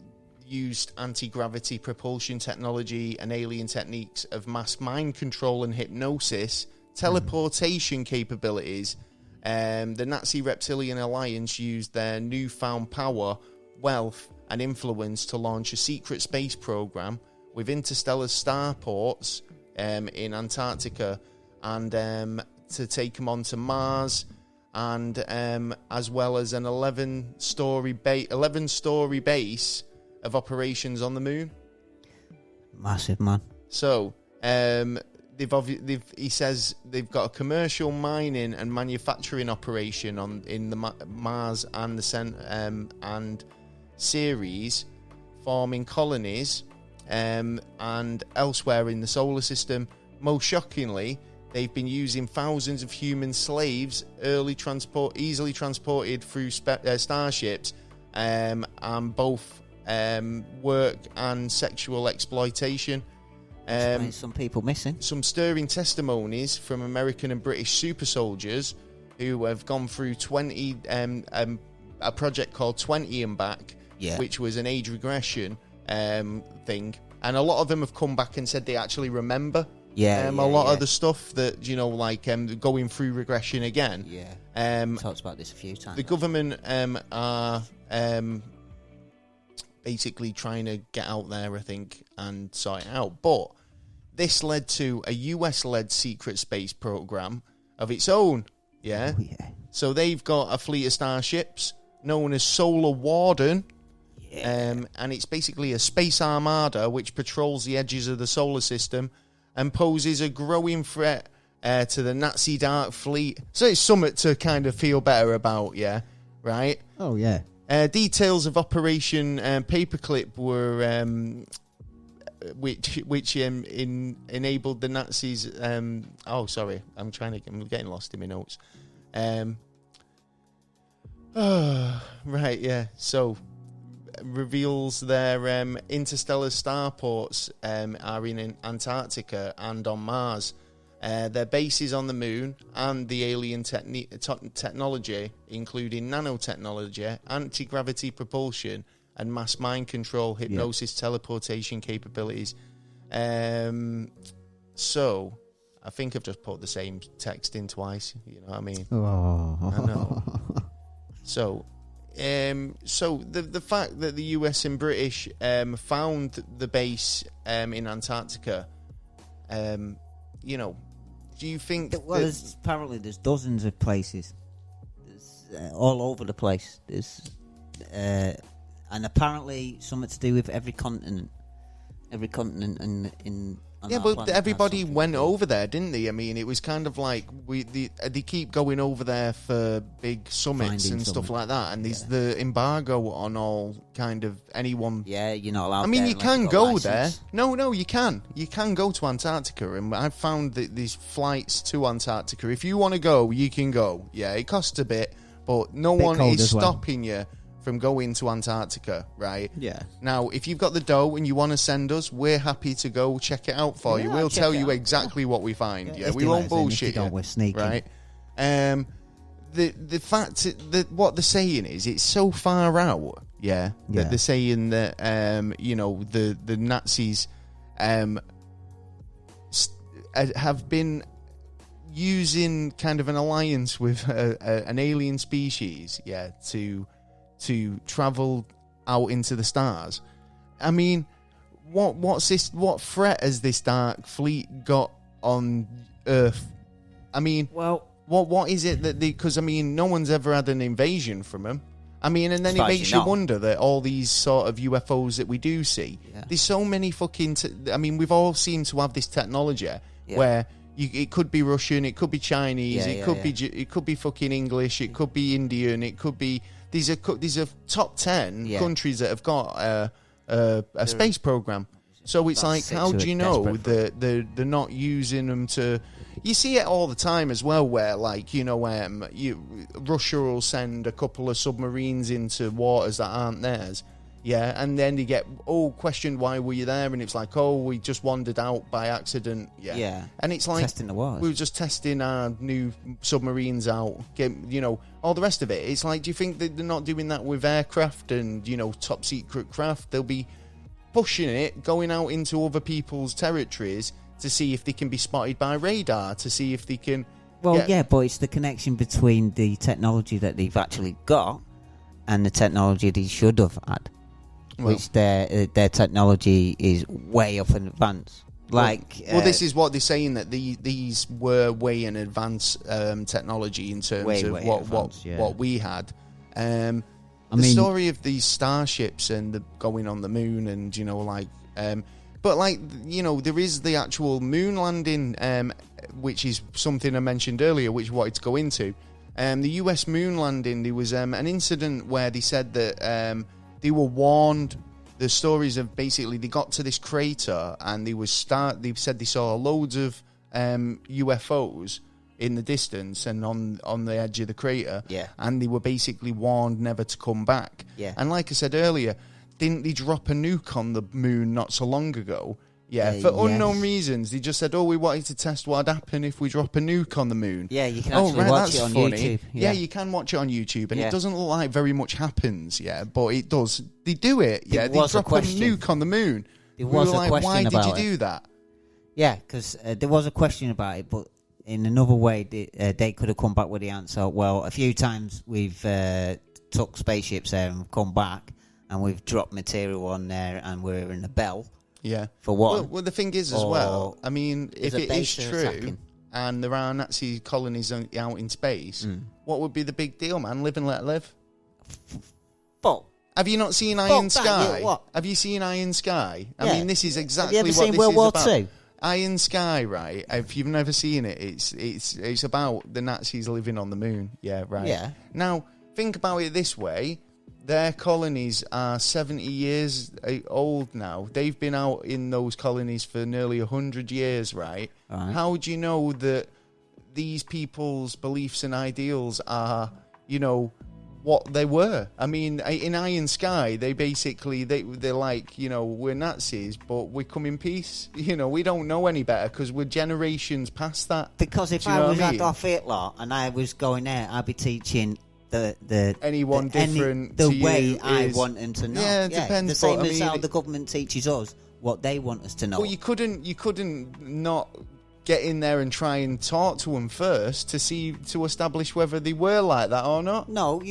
used anti-gravity propulsion technology and alien techniques of mass mind control and hypnosis, teleportation capabilities. The Nazi Reptilian Alliance used their newfound power, wealth, and influence to launch a secret space program with interstellar starports in Antarctica, and to take them onto Mars, and as well as an 11-story base of operations on the moon. Massive, man. So, he says they've got a commercial mining and manufacturing operation in the Mars and the and Ceres, forming colonies and elsewhere in the solar system. Most shockingly, they've been using thousands of human slaves, easily transported through starships, and both work and sexual exploitation. Some people missing. Some stirring testimonies from American and British super soldiers who have gone through 20 a project called 20 and Back, which was an age regression thing, and a lot of them have come back and said they actually remember a lot of the stuff that, you know, like going through regression again. Talked about this a few times. The government are basically trying to get out there, I think, and sort it out. But this led to a US-led secret space program of its own. Yeah. Oh, yeah. So they've got a fleet of starships known as Solar Warden. And it's basically a space armada which patrols the edges of the solar system and poses a growing threat to the Nazi Dark Fleet. So it's something to kind of feel better about, yeah? Right? Oh, yeah. Details of Operation Paperclip were which enabled the Nazis. Sorry, I'm getting lost in my notes. Right, yeah. So reveals their interstellar starports are in Antarctica and on Mars. Their bases on the moon and the alien technology, including nanotechnology, anti-gravity propulsion, and mass mind control, hypnosis, teleportation capabilities. So, I think I've just put the same text in twice. You know what I mean? Oh. I know. So the fact that the US and British found the base in Antarctica, you know, do you think? Well, there's dozens of places. There's all over the place. There's and apparently something to do with every continent in yeah, but everybody went over there, didn't they? I mean, it was kind of like they keep going over there for big summits and stuff like that, and there's the embargo on all kind of anyone. Yeah, you're not allowed. I mean, you can go there. No, you can. You can go to Antarctica, and I've found that these flights to Antarctica, if you want to go, you can go. Yeah, it costs a bit, but no one is stopping you from going to Antarctica, right? Yeah. Now, if you've got the dough and you want to send us, we're happy to go check it out for you. We'll tell you exactly what we find. Yeah, we won't bullshit you. We're sneaking. Right? The fact that what they're saying is it's so far out. Yeah. That they're saying that the Nazis have been using kind of an alliance with an alien species. Yeah. To travel out into the stars. I mean, what's this? What threat has this dark fleet got on Earth? I mean, well, what is it that because I mean, no one's ever had an invasion from them. I mean, and then it makes you wonder that all these sort of UFOs that we do see, there's so many fucking. I mean, we've all seemed to have this technology where. It could be Russian, it could be Chinese, it could be fucking English, it could be Indian, it could be these are top 10 countries that have got a space program. So it's like, how do you know that they're not using them to? You see it all the time as well, where like Russia will send a couple of submarines into waters that aren't theirs. Yeah, and then they get questioned, why were you there? And it's like, we just wandered out by accident. Yeah, and it's like testing the waters. We were just testing our new submarines out. All the rest of it. It's like, do you think that they're not doing that with aircraft and top secret craft? They'll be pushing it, going out into other people's territories to see if they can be spotted by radar, to see if they can. Well, but it's the connection between the technology that they've actually got and the technology they should have had. Which their technology is way up in advance. This is what they're saying, that these were way in advance technology in terms of what we had. The story of these starships and the going on the moon, and there is the actual moon landing, which is something I mentioned earlier, which I wanted to go into. The US moon landing, there was an incident where they said that. They were warned. The stories of basically they got to this crater and they said they saw loads of UFOs in the distance and on the edge of the crater. Yeah. And they were basically warned never to come back. Yeah. And like I said earlier, didn't they drop a nuke on the moon not so long ago? Yeah, for unknown reasons. They just said, we wanted to test what would happen if we drop a nuke on the moon. Yeah, you can actually watch it on YouTube. Yeah, you can watch it on YouTube, and it doesn't look like very much happens, but it does. They do it, they drop a nuke on the moon. There was a question about it. Why did you do that? Yeah, because there was a question about it, but in another way, they could have come back with the answer. Well, a few times we've took spaceships there and come back, and we've dropped material on there, and we're in a bell. Yeah. For what? Well, the thing is as well, I mean, if it is true and there are Nazi colonies out in space, what would be the big deal, man? Live and let live. But have you not seen Iron Sky? Have you seen Iron Sky? I mean, this is exactly what this is about. World War II? Iron Sky, right? If you've never seen it, it's about the Nazis living on the moon. Yeah, right. Yeah. Now, think about it this way. their colonies are 70 years old now. They've been out in those colonies for nearly 100 years, right? How do you know that these people's beliefs and ideals are, what they were? I mean, in Iron Sky, they basically, they're like, we're Nazis, but we come in peace. We don't know any better because we're generations past that. Because if I was Adolf Hitler and I was going there, I'd be teaching the way I want them to know. Yeah, it depends. The same as how the government teaches us what they want us to know. Well, you couldn't not get in there and try and talk to them first to establish whether they were like that or not. No,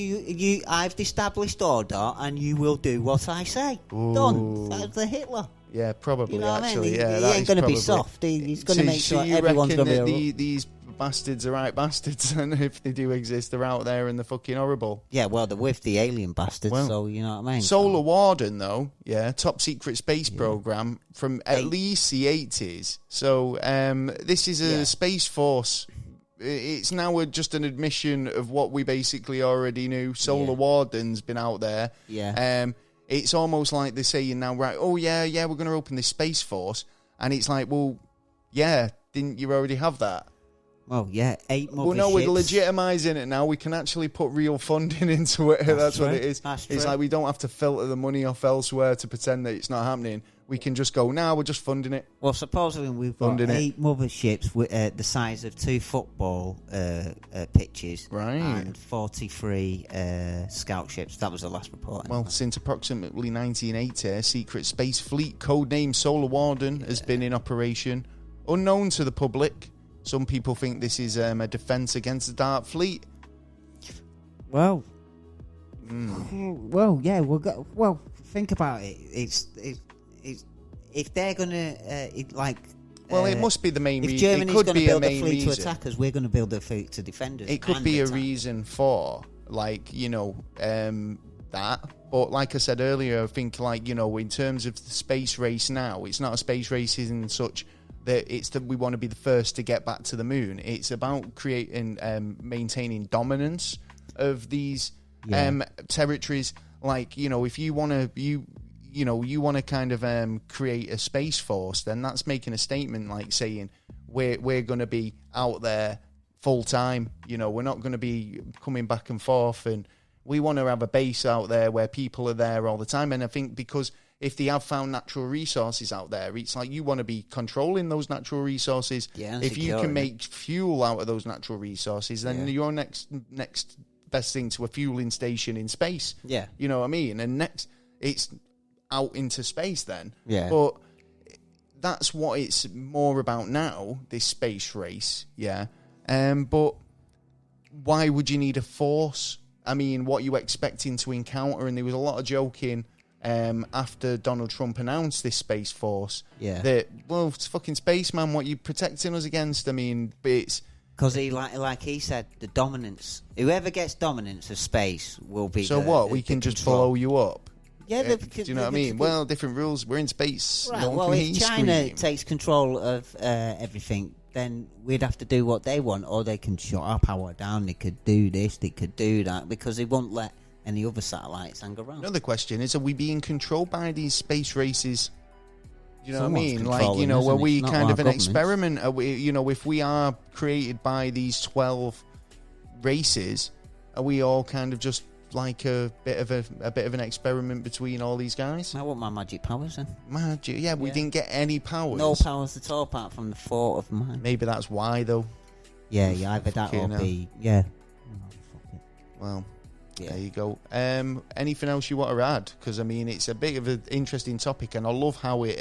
I've established order, and you will do what I say. Ooh. Done. That's the Hitler. Yeah, probably. You know what actually, I mean? He ain't going to be soft. He's going to make sure everyone's going to be. These bastards are right bastards, and if they do exist, they're out there and they're fucking horrible. Yeah, well, they're with the alien bastards, so you know what I mean. Solar Warden, though, top secret space program from at least the 80s. So this is a space force. It's now just an admission of what we basically already knew. Solar Warden's been out there. Yeah. It's almost like they're saying now, right? Oh yeah, we're going to open this space force, and it's like, well, yeah, didn't you already have that? Well, yeah, 8 more. Well, no, we're legitimising it now. We can actually put real funding into it. That's what it is. It's like we don't have to filter the money off elsewhere to pretend that it's not happening. We can just go, we're just funding it. Well, supposedly we've got 8 motherships with the size of 2 football pitches, right, and 43 scout ships. That was the last report. Well, since approximately 1980, a secret space fleet codenamed Solar Warden has been in operation, unknown to the public. Some people think this is a defence against the Dark Fleet. Well, yeah. Well, think about it. It's if they're gonna it must be the main reason. If Germany's going to build a fleet to attack us, we're going to build a fleet to defend us. It could be a reason for that. But like I said earlier, I think in terms of the space race now, it's not a space race in such that it's that we want to be the first to get back to the moon. It's about creating, maintaining dominance of these territories. Like, if you want to, you want to kind of create a space force, then that's making a statement, like saying we're going to be out there full time. We're not going to be coming back and forth, and we want to have a base out there where people are there all the time. And I think because if they have found natural resources out there, it's like you want to be controlling those natural resources. Yeah, if you can make fuel out of those natural resources, then your next best thing to a fueling station in space. Yeah. You know what I mean? And next, it's out into space then. Yeah. But that's what it's more about now, this space race. Yeah. But why would you need a force? I mean, what are you expecting to encounter? And there was a lot of joking after Donald Trump announced this space force. Yeah. That, it's fucking spaceman, what are you protecting us against? I mean, it's... Because he, like he said, the dominance. Whoever gets dominance of space will be. So what? We can just blow you up. Yeah, do you know what I mean? Well, different rules. We're in space. Right. No Well, if China takes control of everything, then we'd have to do what they want, or they can shut our power down. They could do this. They could do that because they won't let any other satellites hang around. Another question is: are we being controlled by these space races? You know Someone's what I mean? Like, are we kind of an experiment? Are we, if we are created by these 12 races, are we all kind of just like a bit of an experiment between all these guys? I want my magic powers then. Magic? Yeah, we didn't get any powers. No powers at all, apart from the thought of mine. Maybe that's why, though. Yeah, either that or be... Yeah. Oh, fuck it. Well... Yeah. There you go. Anything else you want to add? Because I mean, it's a bit of an interesting topic, and I love how it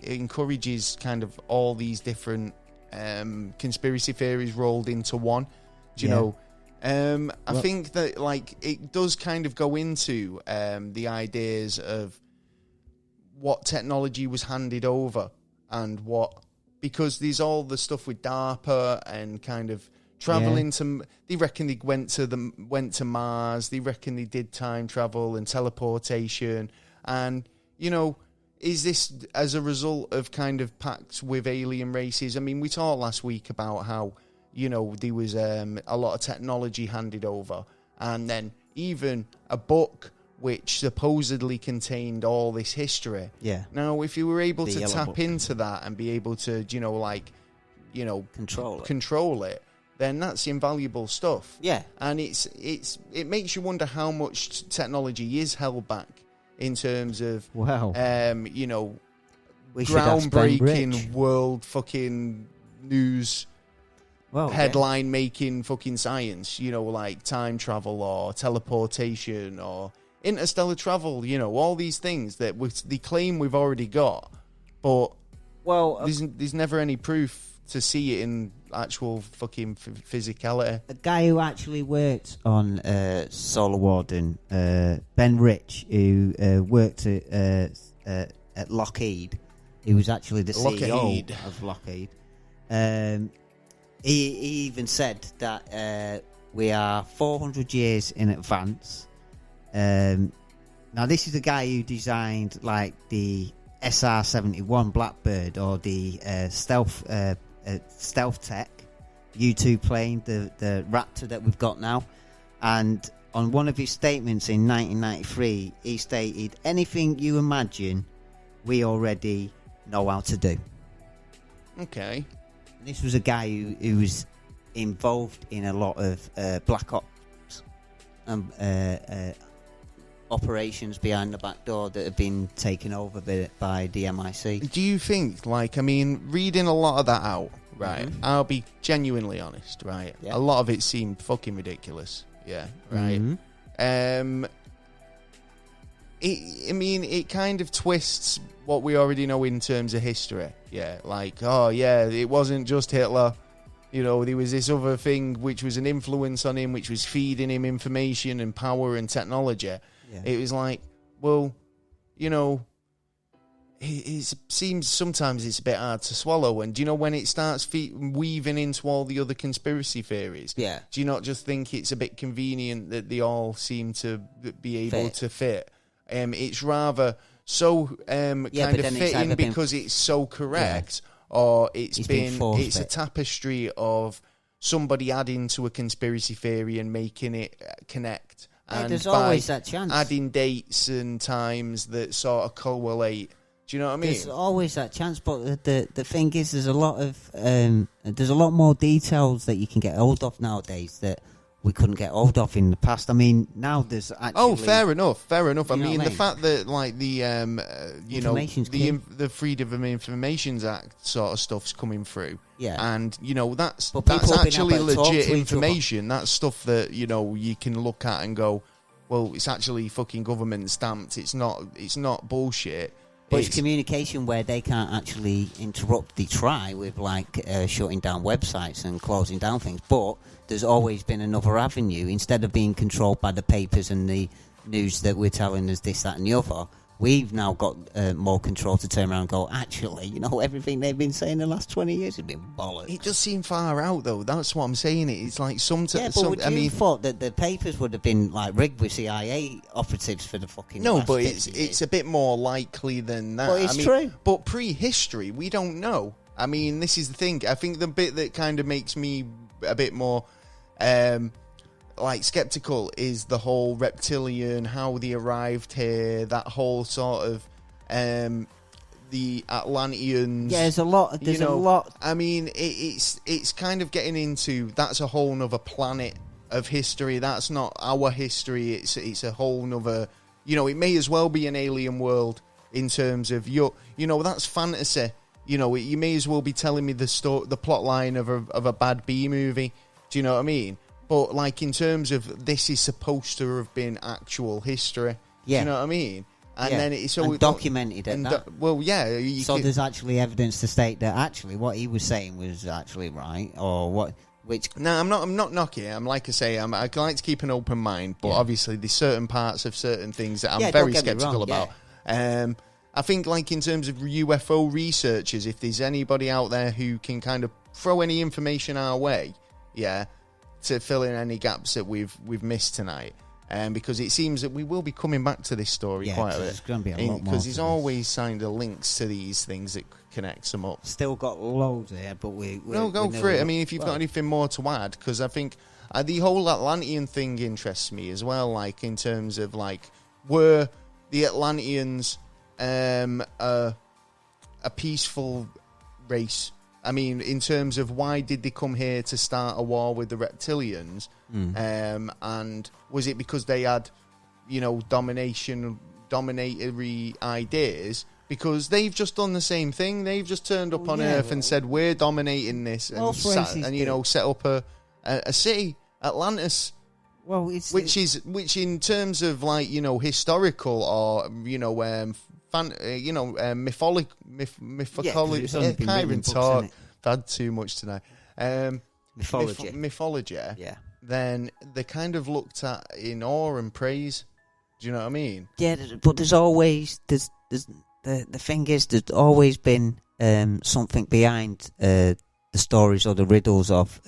encourages kind of all these different conspiracy theories rolled into one. Do you know? I think that it does kind of go into the ideas of what technology was handed over and what, because there's all the stuff with DARPA and kind of traveling to, they reckon they went to Mars. They reckon they did time travel and teleportation. And, is this as a result of kind of pacts with alien races? I mean, we talked last week about how, there was a lot of technology handed over. And then even a book which supposedly contained all this history. Yeah. Now, if you were able to tap into that and be able to, control it, then that's invaluable stuff. Yeah. And it makes you wonder how much technology is held back in terms of, groundbreaking world fucking news, headline making fucking science, like time travel or teleportation or interstellar travel, all these things that they claim we've already got, but there's never any proof to see it in actual fucking physicality. A guy who actually worked on Solar Warden, Ben Rich, who worked at Lockheed. He was actually the CEO of Lockheed. He even said that we are 400 years in advance. Now, this is the guy who designed like the SR-71 Blackbird or the stealth tech U-2 plane, the Raptor that we've got now. And on one of his statements in 1993, he stated, "Anything you imagine, we already know how to do." Okay. And this was a guy who was involved in a lot of black ops operations behind the back door that have been taken over by the MI6. Do you think, reading a lot of that out, right? Mm-hmm. I'll be genuinely honest, right? Yeah. A lot of it seemed fucking ridiculous. Yeah, right. Mm-hmm. It kind of twists what we already know in terms of history. Yeah, it wasn't just Hitler. There was this other thing which was an influence on him, which was feeding him information and power and technology. Yeah. It was it seems sometimes it's a bit hard to swallow. And do you know when it starts weaving into all the other conspiracy theories? Yeah. Do you not just think it's a bit convenient that they all seem to be able to fit? It's rather so kind of fitting because it's so correct, or it's a tapestry of somebody adding to a conspiracy theory and making it connect. And there's always that chance. Adding dates and times that sort of correlate. Do you know what I mean? There's always that chance, but the thing is, there's a lot more details that you can get hold of nowadays that we couldn't get hold of in the past. I mean, now there's actually... Oh, fair enough. I mean, the fact that, the Freedom of Information Act sort of stuff's coming through. Yeah. And, that's actually legit information. That's stuff that, you can look at and go, well, it's actually fucking government stamped. It's not bullshit. But it's communication where they can't actually interrupt. They try with shutting down websites and closing down things. But there's always been another avenue. Instead of being controlled by the papers and the news that we're telling us this, that and the other, we've now got more control to turn around and go, actually, everything they've been saying the last 20 years has been bollocks. It does seem far out, though. That's what I'm saying. It's like sometimes... Yeah, but you thought that the papers would have been rigged with CIA operatives for the fucking... No, but it's a bit more likely than that. But it's true. But pre-history, we don't know. I mean, this is the thing. I think the bit that kind of makes me a bit more... skeptical is the whole reptilian, how they arrived here, that whole sort of the Atlanteans. Yeah, there's a lot. I mean, it's kind of getting into, that's a whole nother planet of history. That's not our history. It's a whole nother, it may as well be an alien world in terms of that's fantasy. You may as well be telling me the plot line of a bad B movie. Do you know what I mean? But in terms of this is supposed to have been actual history. Yeah. Do you know what I mean? And then it's all documented at that. So there's actually evidence to state that actually what he was saying was actually right, or what? No, I'm not knocking it. I like to keep an open mind, but obviously there's certain parts of certain things that I'm very skeptical about. Yeah. I think in terms of UFO researchers, if there's anybody out there who can kind of throw any information our way, to fill in any gaps that we've missed tonight, because it seems that we will be coming back to this story quite a bit. There's going to be a lot more. Because he's always signed links to these things that connects them up. Still got loads there, but go for it. I mean, if you've got anything more to add, because I think The whole Atlantean thing interests me as well, like, in terms of, like, were the Atlanteans a peaceful race? I mean, in terms of why did they come here to start a war with the Reptilians? And was it because they had, dominatory ideas? Because they've just done the same thing. They've just turned up on Earth and said, we're dominating this, and set up a city, Atlantis. Well, which in terms of, like, historical or mythology. I can't even talk. I've had too much tonight. Mythology. Yeah. Then they're kind of looked at in awe and praise. Do you know what I mean? Yeah, but there's always the thing is there's always been something behind the stories or the riddles of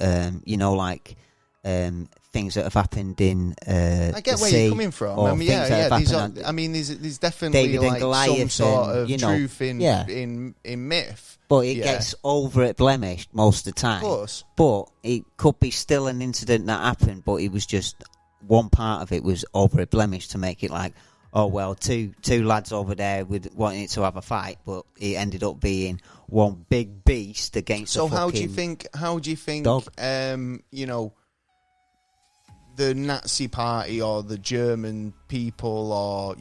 things that have happened in I get where you're coming from. I mean, there's definitely David and Goliath some sort of truth in myth. But it gets over it blemished most of the time. Of course. But it could be still an incident that happened, but it was just one part of it was over it blemished to make it like, oh, well, two lads over there wanting to have a fight, but it ended up being one big beast against a fucking how do you think dog. The Nazi party or the German people or,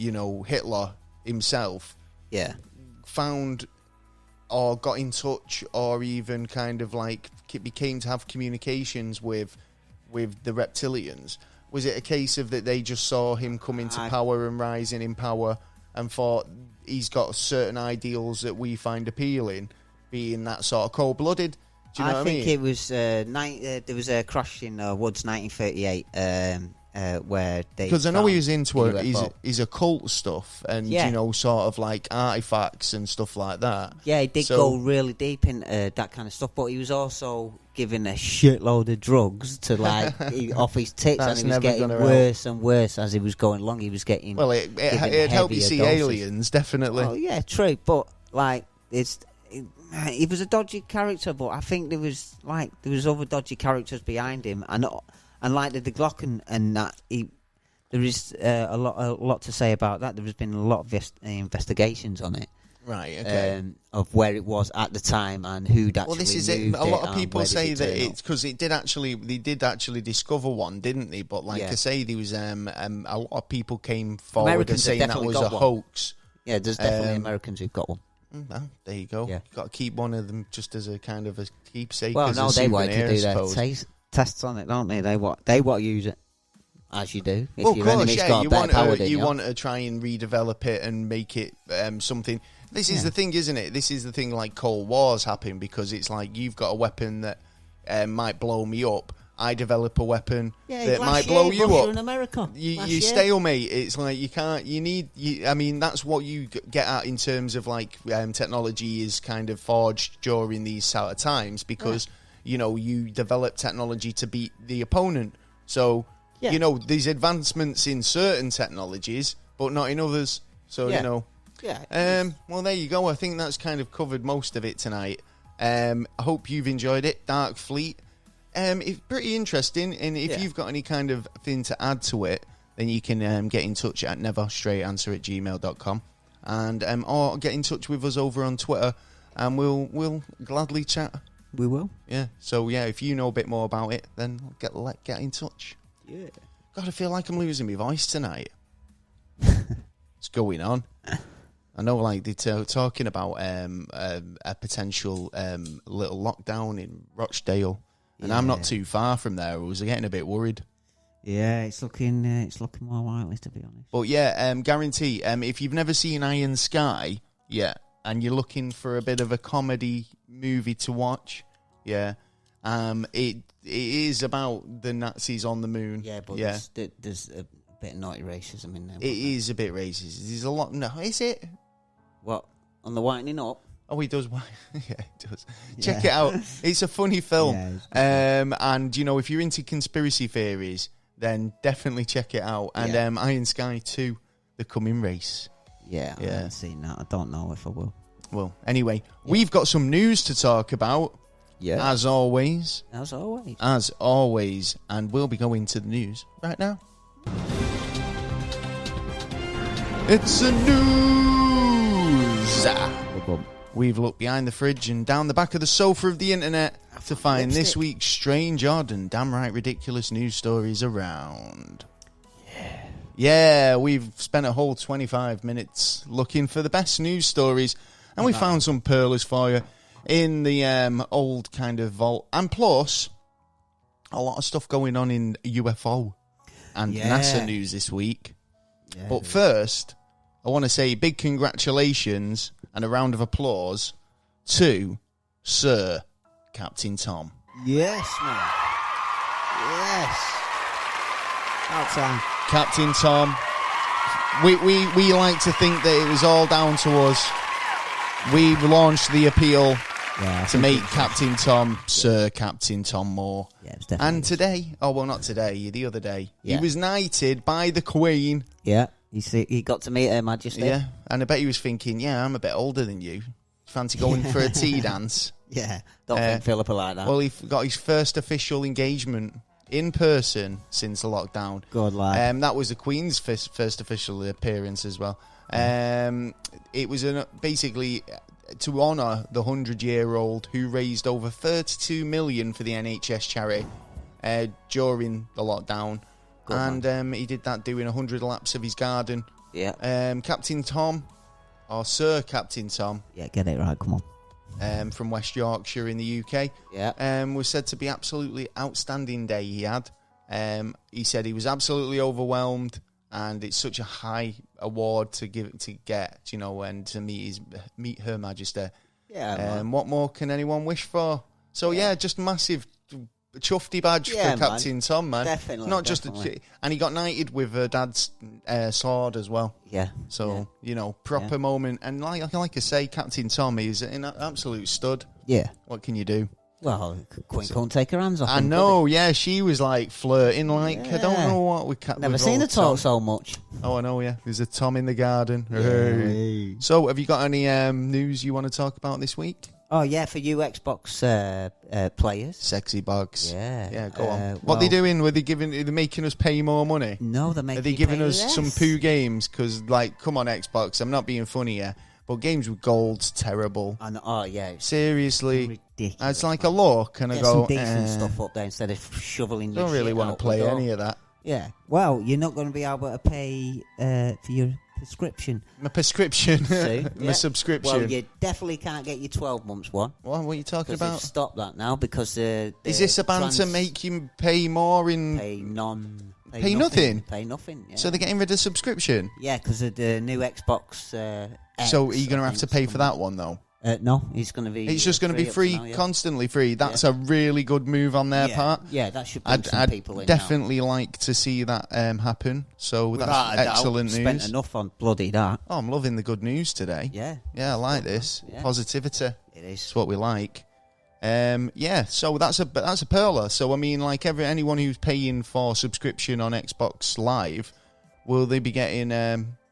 Hitler himself found or got in touch or even kind of like became to have communications with the Reptilians? Was it a case of that they just saw him come into power and rising in power and thought he's got certain ideals that we find appealing, being that sort of cold-blooded? Do you know what I mean? I think it was there was a crash in Woods 1938 where they... Because I know he was into his occult stuff and, sort of like artifacts and stuff like that. Yeah, he did go really deep in that kind of stuff, but he was also given a shitload of drugs to, like, off his tits, and it was getting worse and worse as he was going along. He was getting... Well, it helped you see doses. Aliens, definitely. Oh, yeah, true, but, like, he was a dodgy character, but I think there was other dodgy characters behind him, and like the Glocken and that, there is a lot to say about that. There has been a lot of investigations on it, right? Okay, of where it was at the time and who'd actually. Well, this is it. A lot of people say that it's because they did actually discover one, didn't they? But like I say, there was a lot of people came forward Americans and saying that was a hoax. Yeah, there's definitely Americans who've got one. Well, there you go. Yeah. You've got to keep one of them just as a kind of a keepsake. Well, no, they want to do their tests on it, don't they? They want to use it, as you do. If your enemy's got better power than you. You want to try and redevelop it and make it something. This is the thing, isn't it? This is the thing, like Cold War's happen, because it's like you've got a weapon that might blow me up. I develop a weapon that might blow you up. In America. You stalemate. It's like you can't. I mean, that's what you get at in terms of like technology is kind of forged during these sort of times because you develop technology to beat the opponent. So there's advancements in certain technologies, but not in others. So well, there you go. I think that's kind of covered most of it tonight. I hope you've enjoyed it. Dark Fleet. It's pretty interesting, and if you've got any kind of thing to add to it, then you can get in touch at neverstraightanswer@gmail.com and or get in touch with us over on Twitter, and we'll gladly chat. We will. Yeah. So if you know a bit more about it, then get in touch. Yeah. God, I feel like I'm losing my voice tonight. What's going on? I know, like they're talking about a potential little lockdown in Rochdale. And I'm not too far from there. I was getting a bit worried. Yeah, it's looking more likely, to be honest. But guarantee. If you've never seen Iron Sky yet, and you're looking for a bit of a comedy movie to watch, it is about the Nazis on the moon. Yeah, but there's a bit of naughty racism in there. It is a bit racist. There's a lot. No, is it? What on the whitening up? Oh, he does. Yeah, he does. Check it out. It's a funny film. And, if you're into conspiracy theories, then definitely check it out. And Iron Sky 2, The Coming Race. Yeah, I haven't seen that. I don't know if I will. Well, anyway, we've got some news to talk about. Yeah. As always. As always. As always. And we'll be going to the news right now. It's the news. We've looked behind the fridge and down the back of the sofa of the internet to find this week's strange, odd, and damn right ridiculous news stories around. Yeah, we've spent a whole 25 minutes looking for the best news stories, and we found some pearlers for you in the old kind of vault. And plus, a lot of stuff going on in UFO and NASA news this week. Yeah, but first, I want to say big congratulations and a round of applause to Sir Captain Tom. Yes, man. Yes. Outside. Captain Tom. We like to think that it was all down to us. We launched the appeal to make Captain Tom Sir Captain Tom Moore. Yeah, it was and today, not today, the other day, he was knighted by the Queen. Yeah, he got to meet Her Majesty. Yeah, and I bet he was thinking, I'm a bit older than you. Fancy going for a tea dance? Yeah, don't think Philippa like that. Well, he got his first official engagement in person since the lockdown. Good lad. That was the Queen's first official appearance as well. It was basically to honour the 100-year-old who raised over 32 million for the NHS charity during the lockdown. Good and he did that doing 100 laps of his garden. Yeah. Captain Tom, or Sir Captain Tom. Yeah, get it right, come on. From West Yorkshire in the UK. Yeah. Was said to be absolutely outstanding day he had. He said he was absolutely overwhelmed, and it's such a high award to get, and to meet Her Majesty. Yeah. What more can anyone wish for? So just massive chuffy badge for Captain Tom, man. Definitely. Not just and he got knighted with her dad's sword as well. Yeah. So proper moment, and like I say, Captain Tom is an absolute stud. Yeah. What can you do? Well, Queen can't take her hands off him. I know, she was like flirting, I don't know what we can't. Never seen her talk so much. Oh, I know, There's a Tom in the garden. Hey. So, have you got any news you want to talk about this week? Oh, yeah, for you Xbox players. Sexy bugs. Yeah. Go on. What are they doing? Are they making us pay more money? No, they're making Are they giving us less. some poo games? Because, come on, Xbox, I'm not being funny here, but games with gold's terrible. Seriously. Ridiculous. It's like a look, and I go, some decent stuff up there instead of shoveling your don't really want to play any of that. Yeah. Well, you're not going to be able to pay for your prescription. My prescription. See? My subscription. Well, you definitely can't get your 12 months one. What are you talking about? Stop that now because... Is this a ban to make you pay more in... Pay nothing? Pay nothing, yeah. So they're getting rid of subscription? Yeah, because of the new Xbox X. So are you going to have to pay for that one, though? No, it's going to be... It's just going to be free, constantly free. That's a really good move on their part. Yeah, that should bring some people in. I'd definitely like to see that happen. So that's excellent news. Spent enough on bloody that. Oh, I'm loving the good news today. Yeah. Yeah, I like this. Yeah. Positivity. It is. It's what we like. So that's a perler. So, I mean, like anyone who's paying for subscription on Xbox Live, will they be getting...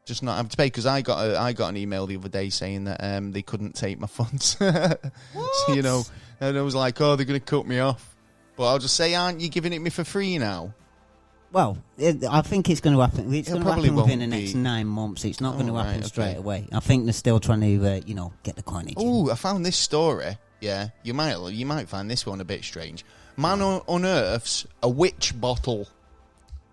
just not have to pay? Because I got an email the other day saying that they couldn't take my funds. So, and I was like, they're going to cut me off. But I'll just say, aren't you giving it me for free now? Well, I think it's going to happen. It's going to happen within the next 9 months. It's not going to happen straight away. I think they're still trying to, get the coinage. Oh, I found this story. Yeah, you might find this one a bit strange. Man unearths a witch bottle.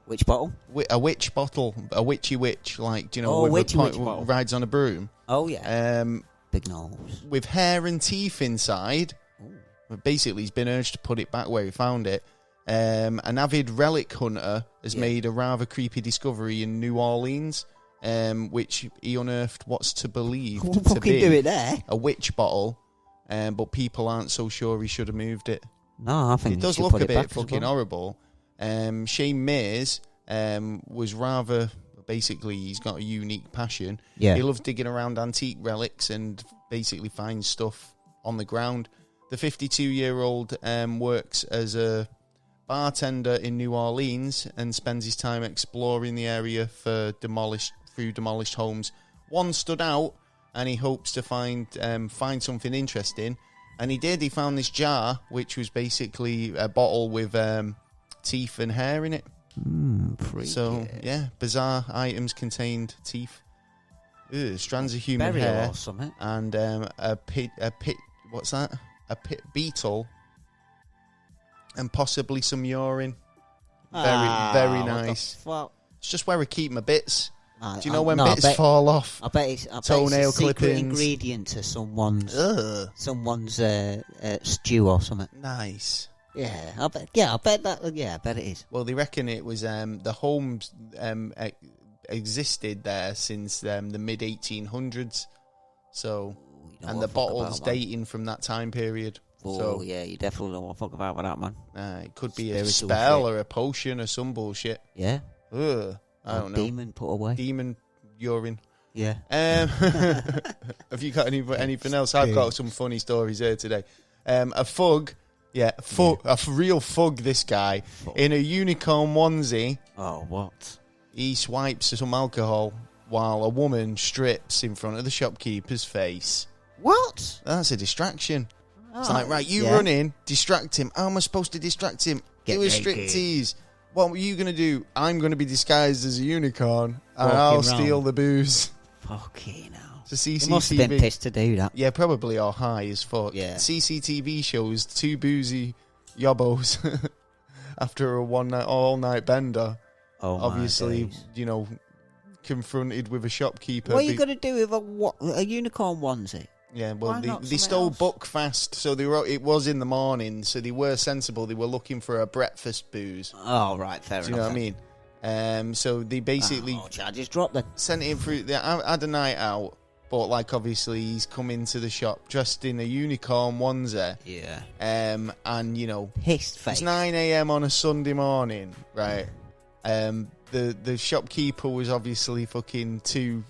Which bottle? A witch bottle. A witchy witch, with witchy a witch bottle. Rides on a broom. Oh, yeah. Big nose. With hair and teeth inside. Ooh. Basically, he's been urged to put it back where he found it. An avid relic hunter has made a rather creepy discovery in New Orleans, which he unearthed what's to believe to be do it there. A witch bottle, but people aren't so sure he should have moved it. No, I think it does look a bit fucking horrible. Shane Mays was rather... Basically, he's got a unique passion. Yeah. He loves digging around antique relics and basically finds stuff on the ground. The 52-year-old works as a bartender in New Orleans and spends his time exploring the area for demolished homes. One stood out, and he hopes to find something interesting. And he did. He found this jar, which was basically a bottle with teeth and hair in it. So, yeah, bizarre items contained teeth. Strands of human hair. And a pit, what's that? A pit beetle. And possibly some urine. Very nice. It's just where I keep my bits. Do you know when bits fall off? I bet it's toenail a secret clippings. ingredient to someone's stew or something. Nice. Yeah, I bet it is. Well, they reckon it was the homes existed there since the mid 1800s. So, and the bottles dating from that time period. Oh, yeah, you definitely don't want to fuck about with that, man. It could be a spell or a potion or some bullshit. Yeah. I don't know. Demon put away. Demon urine. Yeah. Have you got anything else? I've got some funny stories here today. A fug. Yeah, a real fug, this guy. In a unicorn onesie. Oh, what? He swipes some alcohol while a woman strips in front of the shopkeeper's face. What? That's a distraction. It's like, right, you run in, distract him. How am I supposed to distract him? Do a striptease. What were you going to do? I'm going to be disguised as a unicorn, and I'll steal the booze. Fucking hell. It's a CCTV. He must have been pissed to do that. Yeah, probably, or high as fuck. Yeah. CCTV shows two boozy yobbos after a all-night bender. Oh, obviously, confronted with a shopkeeper. What are you going to do with a unicorn onesie? Yeah, well, they stole Buckfast, so it was in the morning, so they were sensible. They were looking for a breakfast booze. Oh, right, fair enough. Do you know what I mean? So they basically charges dropped then. Sent him through. They had a night out, but obviously he's come into the shop dressed in a unicorn onesie. Yeah. And pissed face. It's 9 a.m. on a Sunday morning, right? The shopkeeper was obviously fucking too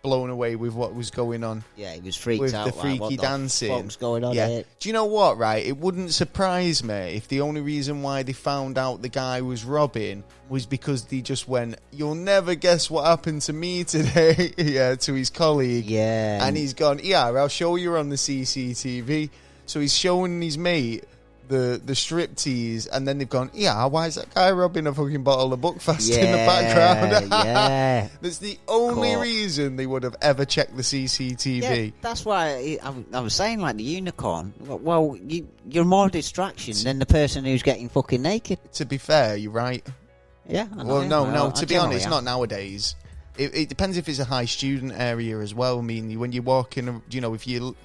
blown away with what was going on. Yeah, he was freaked with out. With the freaky dancing. What was going on here? Do you know what, right? It wouldn't surprise me if the only reason why they found out the guy was robbing was because they just went, "You'll never guess what happened to me today," to his colleague. Yeah. And he's gone, "Yeah, I'll show you on the CCTV." So he's showing his mate the striptease, and then they've gone, "Yeah, why is that guy rubbing a fucking bottle of Buckfast in the background?" Yeah. That's the only reason they would have ever checked the CCTV. Yeah, that's why I was saying, the unicorn. Well, you're more distraction than the person who's getting fucking naked. To be fair, you're right. Yeah. No. To be honest, not nowadays. It depends if it's a high student area as well. I mean, when you walk in, if you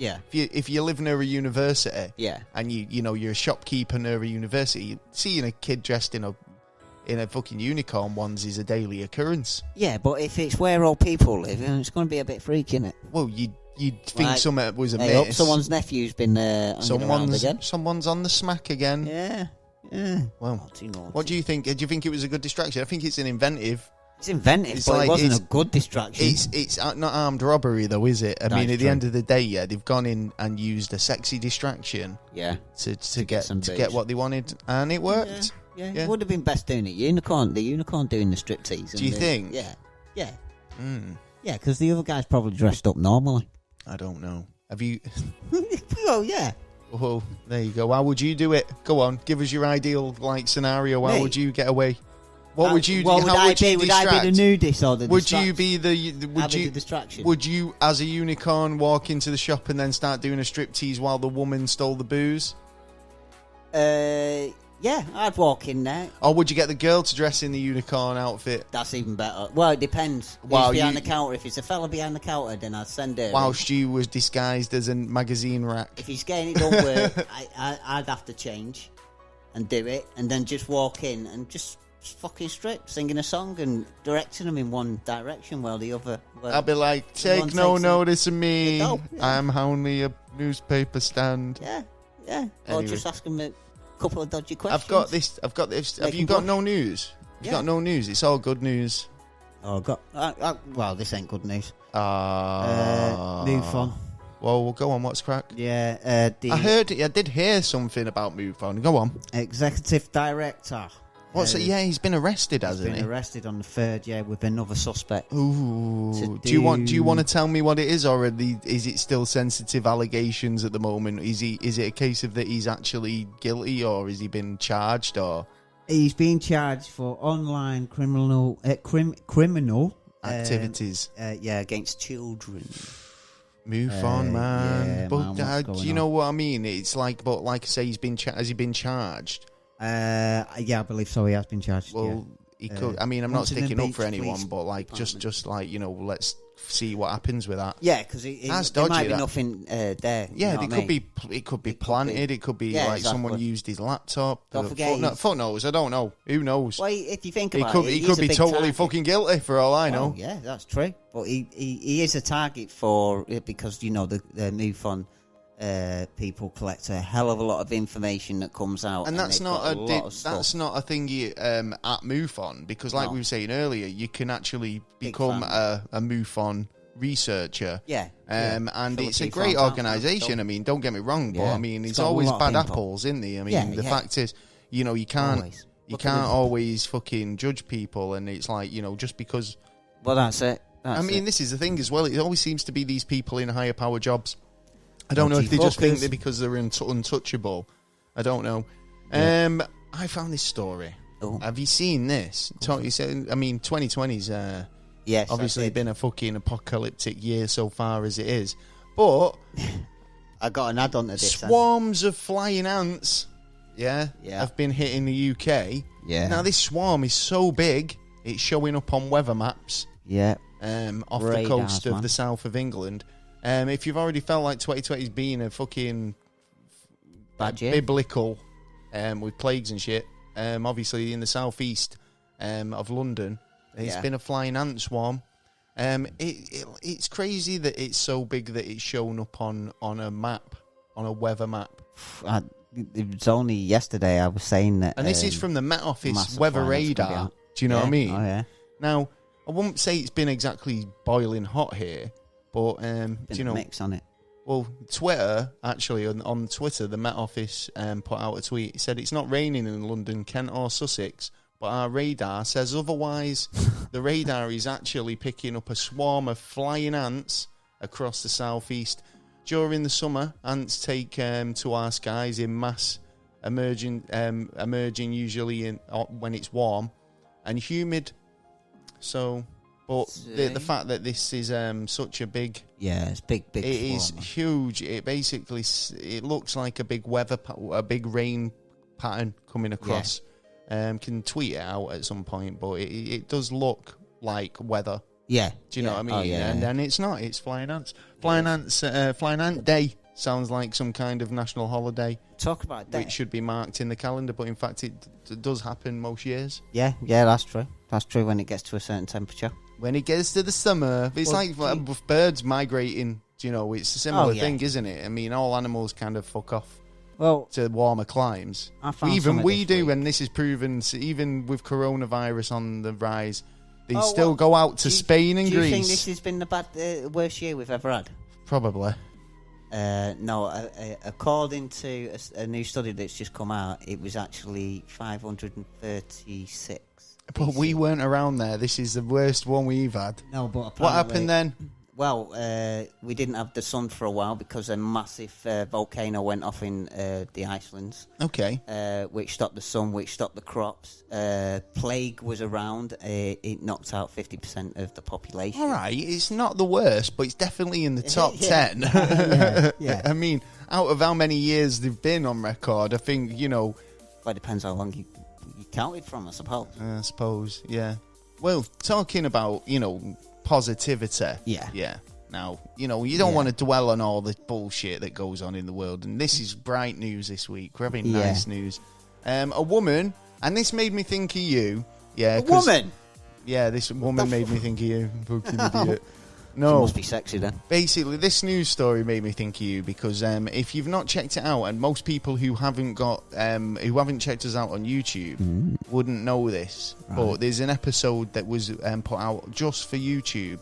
live near a university, and you're a shopkeeper near a university, seeing a kid dressed in a fucking unicorn onesie is a daily occurrence. Yeah, but if it's where all people live, it's going to be a bit freaky, isn't it? Well, you'd think something was amiss. Someone's nephew's been someone's again. Someone's on the smack again. Yeah. Well, what do you think? Do you think it was a good distraction? I think it's an inventive. It's inventive, but it wasn't a good distraction. It's not armed robbery, though, is it? I mean, at the end of the day, they've gone in and used a sexy distraction. Yeah. To get what they wanted, and it worked. Yeah. It would have been best doing it. The unicorn doing the striptease. Do you think? Yeah. Yeah, because the other guy's probably dressed up normally. I don't know. Have you? Oh yeah. Oh, there you go. How would you do it? Go on, give us your ideal scenario. How would you get away? What would you do? Would I be the nudist or the Would you be the distraction? Would you, as a unicorn, walk into the shop and then start doing a striptease while the woman stole the booze? Yeah, I'd walk in there. Or would you get the girl to dress in the unicorn outfit? That's even better. Well, it depends. Who's behind the counter? If it's a fella behind the counter, then I'd send her. Whilst you was disguised as a magazine rack. If he's getting it don't work, I'd have to change and do it, and then just walk in and just fucking strip, singing a song and directing them in one direction while the other. I'd be like, take no notice of me. I'm only a newspaper stand. Yeah. Anyway. Or just ask them a couple of dodgy questions. I've got this. Have you got no news? You've got no neuse. It's all good news. Oh, well, this ain't good news. MoveOn. Well, go on. What's crack? Yeah, I did hear something about MoveOn. Go on. Executive Director What's it? Yeah, he's been arrested, hasn't he? He's been arrested on the 3rd, with another suspect. Ooh. Do you want to tell me what it is, or is it still sensitive allegations at the moment? Is it a case of that he's actually guilty, or has he been charged, or? He's being charged for online criminal activities. Against children. Move on, man. Yeah, but man, do you know what I mean? It's like, but like I say, has he been charged? I believe so. He has been charged. Well, he could. I mean, I'm not sticking up for anyone, but like, just like, let's see what happens with that. Yeah, because there might be nothing there. Yeah, it could be planted. It could be like someone used his laptop. Don't forget, fuck knows. I don't know. Who knows? Well, if you think about it, he could be totally fucking guilty for all I know. Yeah, that's true. But he is a target for it because the MUFON people collect a hell of a lot of information that comes out, and that's not a thingy at MUFON, because like we were saying earlier, you can actually become a MUFON researcher. And it's a great organisation. I mean, don't get me wrong, but I mean, there's always bad apples, isn't there? I mean, the fact is, you can't always fucking judge people, and it's like, just because. Well, that's it. This is the thing as well. It always seems to be these people in higher power jobs. I don't know if they just think that because they're untouchable. I don't know. I found this story. Oh. Have you seen this? 2020's obviously been a fucking apocalyptic year so far as it is. But I got an add-on to this. Swarms of flying ants, have been hitting the UK. Yeah. Now this swarm is so big, it's showing up on weather maps. Yeah. Off the coast of the south of England. If you've already felt like 2020's been a fucking biblical with plagues and shit, obviously in the southeast of London, it's been a flying ant swarm. It's crazy that it's so big that it's shown up on a map, on a weather map. It was only yesterday I was saying that. And this is from the Met Office weather radar. Do you know what I mean? Oh, yeah. Now, I wouldn't say it's been exactly boiling hot here. But, mix on it. Well, Twitter, actually, on Twitter, the Met Office put out a tweet. It said it's not raining in London, Kent or Sussex, but our radar says otherwise. The radar is actually picking up a swarm of flying ants across the southeast. During the summer, ants take to our skies in mass, emerging usually when it's warm and humid. So... But the fact that this is such a big... Yeah, it's big. It is huge. It looks like a big a big rain pattern coming across. Can tweet it out at some point, but it does look like weather. Yeah. Do you know what I mean? Oh, yeah. And then it's not. It's flying ants. Flying Ant Day sounds like some kind of national holiday. Talk about that. Which should be marked in the calendar, but in fact it does happen most years. Yeah, that's true. That's true when it gets to a certain temperature. When it gets to the summer, it's like birds migrating. It's a similar thing, isn't it? I mean, all animals kind of fuck off to warmer climes. Even we do, and this is proven. Even with coronavirus on the rise, they still go out to Spain and Greece. Do you think this has been the worst year we've ever had? Probably. No, according to a new study that's just come out, it was actually 536. But we weren't around there. This is the worst one we've had. No, but what happened then? Well, we didn't have the sun for a while because a massive volcano went off in the Icelands. Okay. Which stopped the sun, which stopped the crops. Plague was around. It knocked out 50% of the population. All right, it's not the worst, but it's definitely in the top 10. Yeah. I mean, out of how many years they've been on record, I think, Well, it depends how long you counted from, I suppose. I suppose, yeah. Well, talking about, positivity. Yeah. Now, you don't want to dwell on all the bullshit that goes on in the world, and this is bright news this week. We're having nice news. A woman, and this made me think of you. Yeah, a woman? Yeah, this woman made me think of you. Fucking idiot. No. She must be sexy then. Basically, this news story made me think of you because if you've not checked it out, and most people who haven't checked us out on YouTube wouldn't know this, but there's an episode that was put out just for YouTube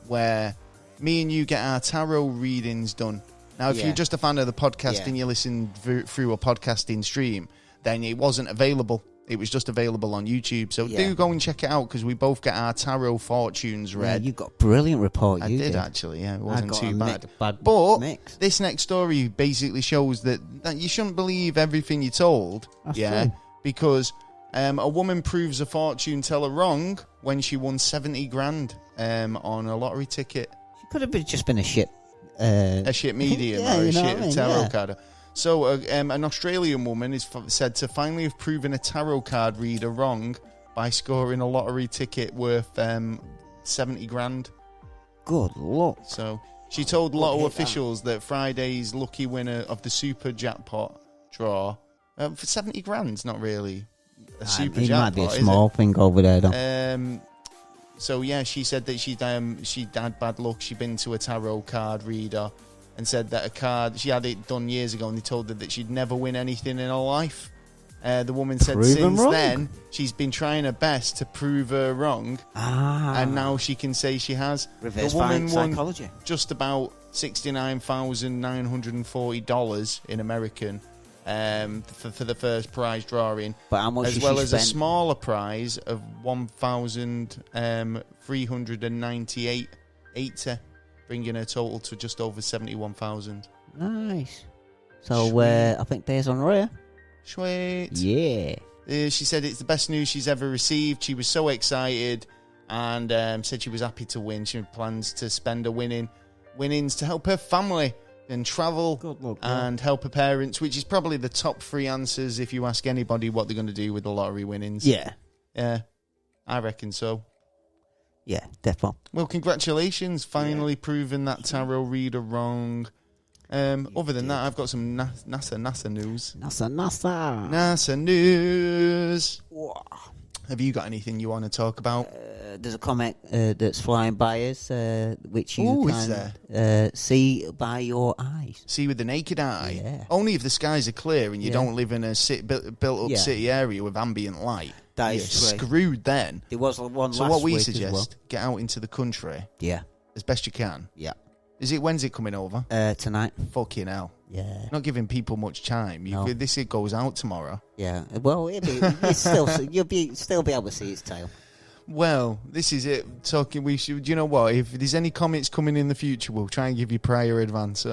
where me and you get our tarot readings done. Now, if you're just a fan of the podcast and you listen through a podcasting stream, then it wasn't available It was just available on YouTube. So do go and check it out, because we both get our tarot fortunes read. Yeah, you got a brilliant report. I did actually, yeah. It wasn't too bad. But this next story basically shows that you shouldn't believe everything you're told. That's true. Because a woman proves a fortune teller wrong when she won 70 grand on a lottery ticket. She could have just been a shit medium or a shit tarot card. So an Australian woman is said to finally have proven a tarot card reader wrong by scoring a lottery ticket worth 70 grand. Good luck. So she told lotto officials that Friday's lucky winner of the super jackpot draw for 70 grand's not really a super jackpot. It might be a small thing over there, though. So yeah, she said that she'd had bad luck. She'd been to a tarot card reader and said that a card, she had it done years ago, and they told her that she'd never win anything in her life. The woman said then she's been trying her best to prove her wrong, and now she can say she has. Reverse the woman psychology. Won just about $69,940 in American for the first prize drawing, but how much as well as a smaller prize of $1,398.80, bringing her total to just over 71,000. Nice. So I think days on rare. Sweet. Yeah. She said it's the best news she's ever received. She was so excited, and said she was happy to win. She had plans to spend her winnings to help her family and travel and help her parents, which is probably the top 3 answers if you ask anybody what they're going to do with the lottery winnings. Yeah. Yeah, I reckon so. Yeah, definitely. Well, congratulations, finally proving that tarot reader wrong. Other than that, I've got some NASA news. NASA news. Wow. Have you got anything you want to talk about? There's a comet that's flying by us, which you can see by your eyes. See with the naked eye? Yeah. Only if the skies are clear and you don't live in a built-up city area with ambient light. That You're is screwed then. There was one so last what we week suggest, as well. Get out into the country. Yeah. As best you can. Yeah. When's it coming over? Tonight. Fucking hell. Yeah. Not giving people much time. This goes out tomorrow. Yeah. Well, you'll still be able to see its tail. Well, this is it. We should. You know what? If there's any comments coming in the future, we'll try and give you prior notice.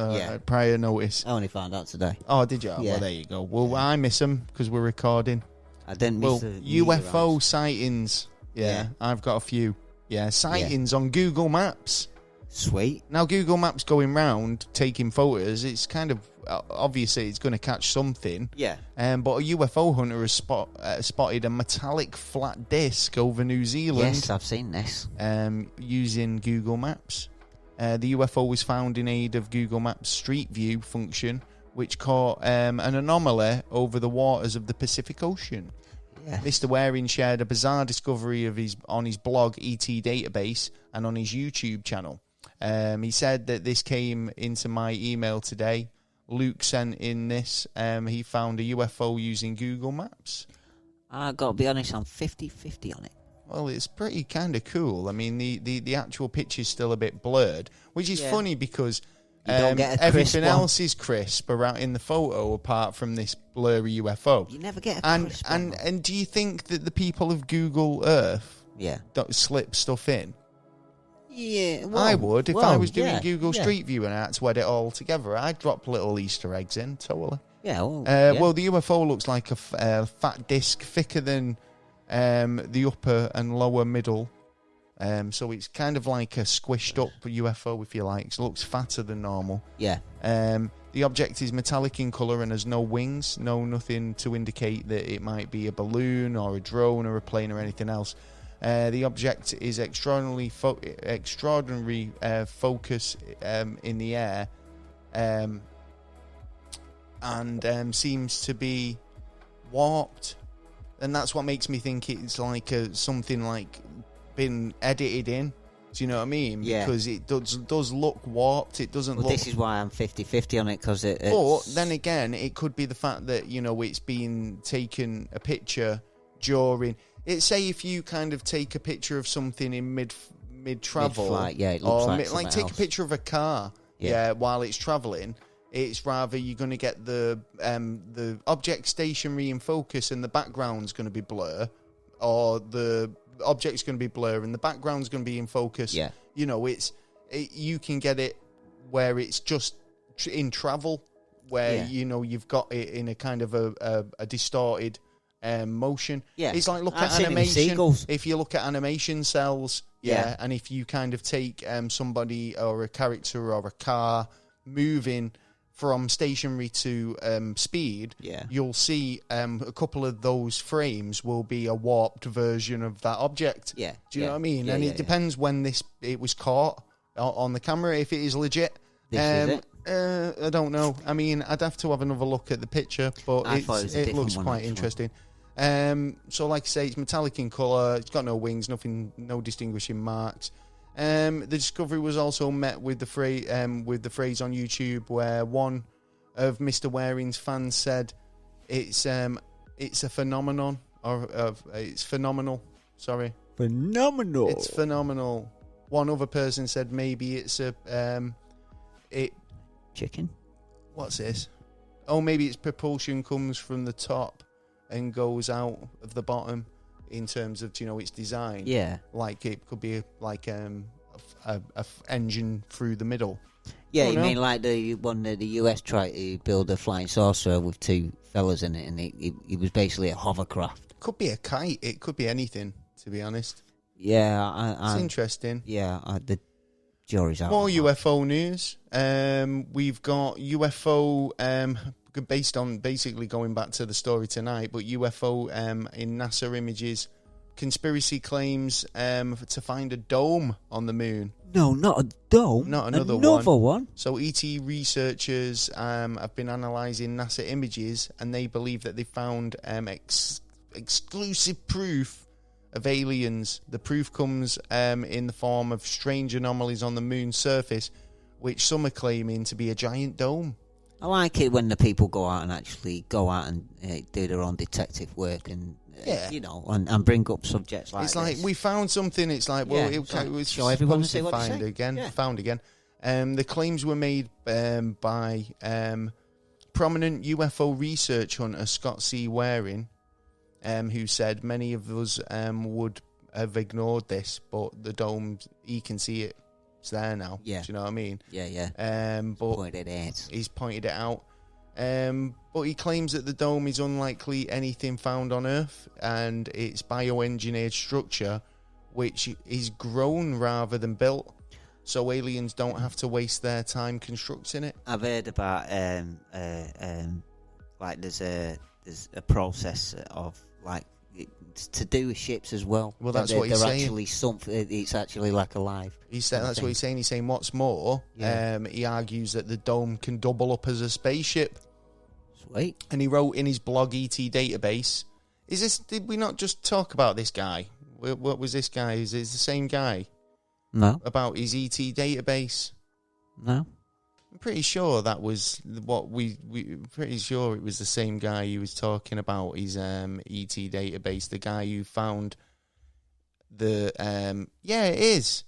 I only found out today. Oh, did you? Yeah. Well, there you go. Well, I miss them because we're recording. I didn't miss the UFO sightings. Yeah, I've got a few. Yeah, sightings on Google Maps. Sweet. Now, Google Maps going round taking photos. It's kind of obviously it's going to catch something. Yeah. But a UFO hunter has spotted a metallic flat disc over New Zealand. Yes, I've seen this. Using Google Maps. The UFO was found in aid of Google Maps Street View function, which caught an anomaly over the waters of the Pacific Ocean. Yeah. Mr. Waring shared a bizarre discovery on his blog ET Database and on his YouTube channel. He said that this came into my email today. Luke sent in this. He found a UFO using Google Maps. I got to be honest, I'm 50-50 on it. Well, it's pretty kind of cool. I mean, the actual picture's still a bit blurred, which is funny because everything else is crisp around in the photo apart from this blurry UFO. You never get a crisp one. And do you think that the people of Google Earth don't slip stuff in? Yeah, well, I would if I was doing Google Street View and I had to edit it all together. I'd drop little Easter eggs in, totally. Yeah, well, the UFO looks like a fat disc, thicker than the upper and lower middle. So it's kind of like a squished up UFO, if you like. So it looks fatter than normal. Yeah. The object is metallic in colour and has no wings, nothing to indicate that it might be a balloon or a drone or a plane or anything else. The object is extraordinary focus in the air and seems to be warped. And that's what makes me think it's like something like been edited in. Do you know what I mean? Yeah. Because it does look warped. It doesn't look... This is why I'm 50-50 on it, because it's... But then again, it could be the fact that, it's been taken a picture during... Say if you kind of take a picture of something in mid-travel... Mid-flight, it looks like take a picture of a car while it's travelling. It's rather you're going to get the object stationary in focus and the background's going to be blur, or the object's going to be blur and the background's going to be in focus. Yeah. You know, you can get it where it's just in travel, where, you know, you've got it in a kind of a distorted motion. Yeah. It's like, look at animation. If you look at animation cells, and if you kind of take somebody or a character or a car moving from stationary to speed, you'll see a couple of those frames will be a warped version of that object. Yeah. Do you know what I mean? And it depends when it was caught on the camera, if it is legit. I don't know. I mean, I'd have to have another look at the picture, but it looks quite interesting. So, like I say, it's metallic in colour. It's got no wings, no distinguishing marks. The discovery was also met with the phrase on YouTube where one of Mr. Waring's fans said it's a phenomenon, or it's phenomenal. Sorry, phenomenal. It's phenomenal. One other person said maybe it's chicken. What's this? Oh, maybe its propulsion comes from the top and goes out of the bottom. In terms of, you know, its design, like it could be like a engine through the middle. Yeah, you mean like the one that the US tried to build a flying saucer with two fellas in it, and it was basically a hovercraft. Could be a kite. It could be anything, to be honest. Yeah, it's interesting. Yeah, the jury's out. More UFO news. We've got UFO. Based on basically going back to the story tonight, but UFO in NASA images, conspiracy claims to find a dome on the moon. No, not a dome. Not another one. So ET researchers have been analysing NASA images, and they believe that they found exclusive proof of aliens. The proof comes in the form of strange anomalies on the moon's surface, which some are claiming to be a giant dome. I like it when the people go out and do their own detective work and you know, and bring up subjects like it's this. like we found something. It's like, well, it was show everyone to see what found again. The claims were made by prominent UFO research hunter Scott C. Waring, who said many of us would have ignored this, but the dome, he can see it. It's there now. Yeah. Do you know what I mean? Yeah. But he's pointed it out. But he claims that the dome is unlikely anything found on Earth, and it's bioengineered structure, which is grown rather than built, so aliens don't have to waste their time constructing it. I've heard about like there's a process of like to do with ships as well. Well, that's what he's saying. Actually something. It's actually like alive. He said that's what he's saying. He's saying what's more. He argues that the dome can double up as a spaceship. Sweet. And he wrote in his blog ET database. Did we not just talk about this guy? What was this guy? Is it the same guy? No. About his ET database? No. I'm pretty sure that was what we pretty sure it was the same guy who was talking about his ET database, the guy who found the it is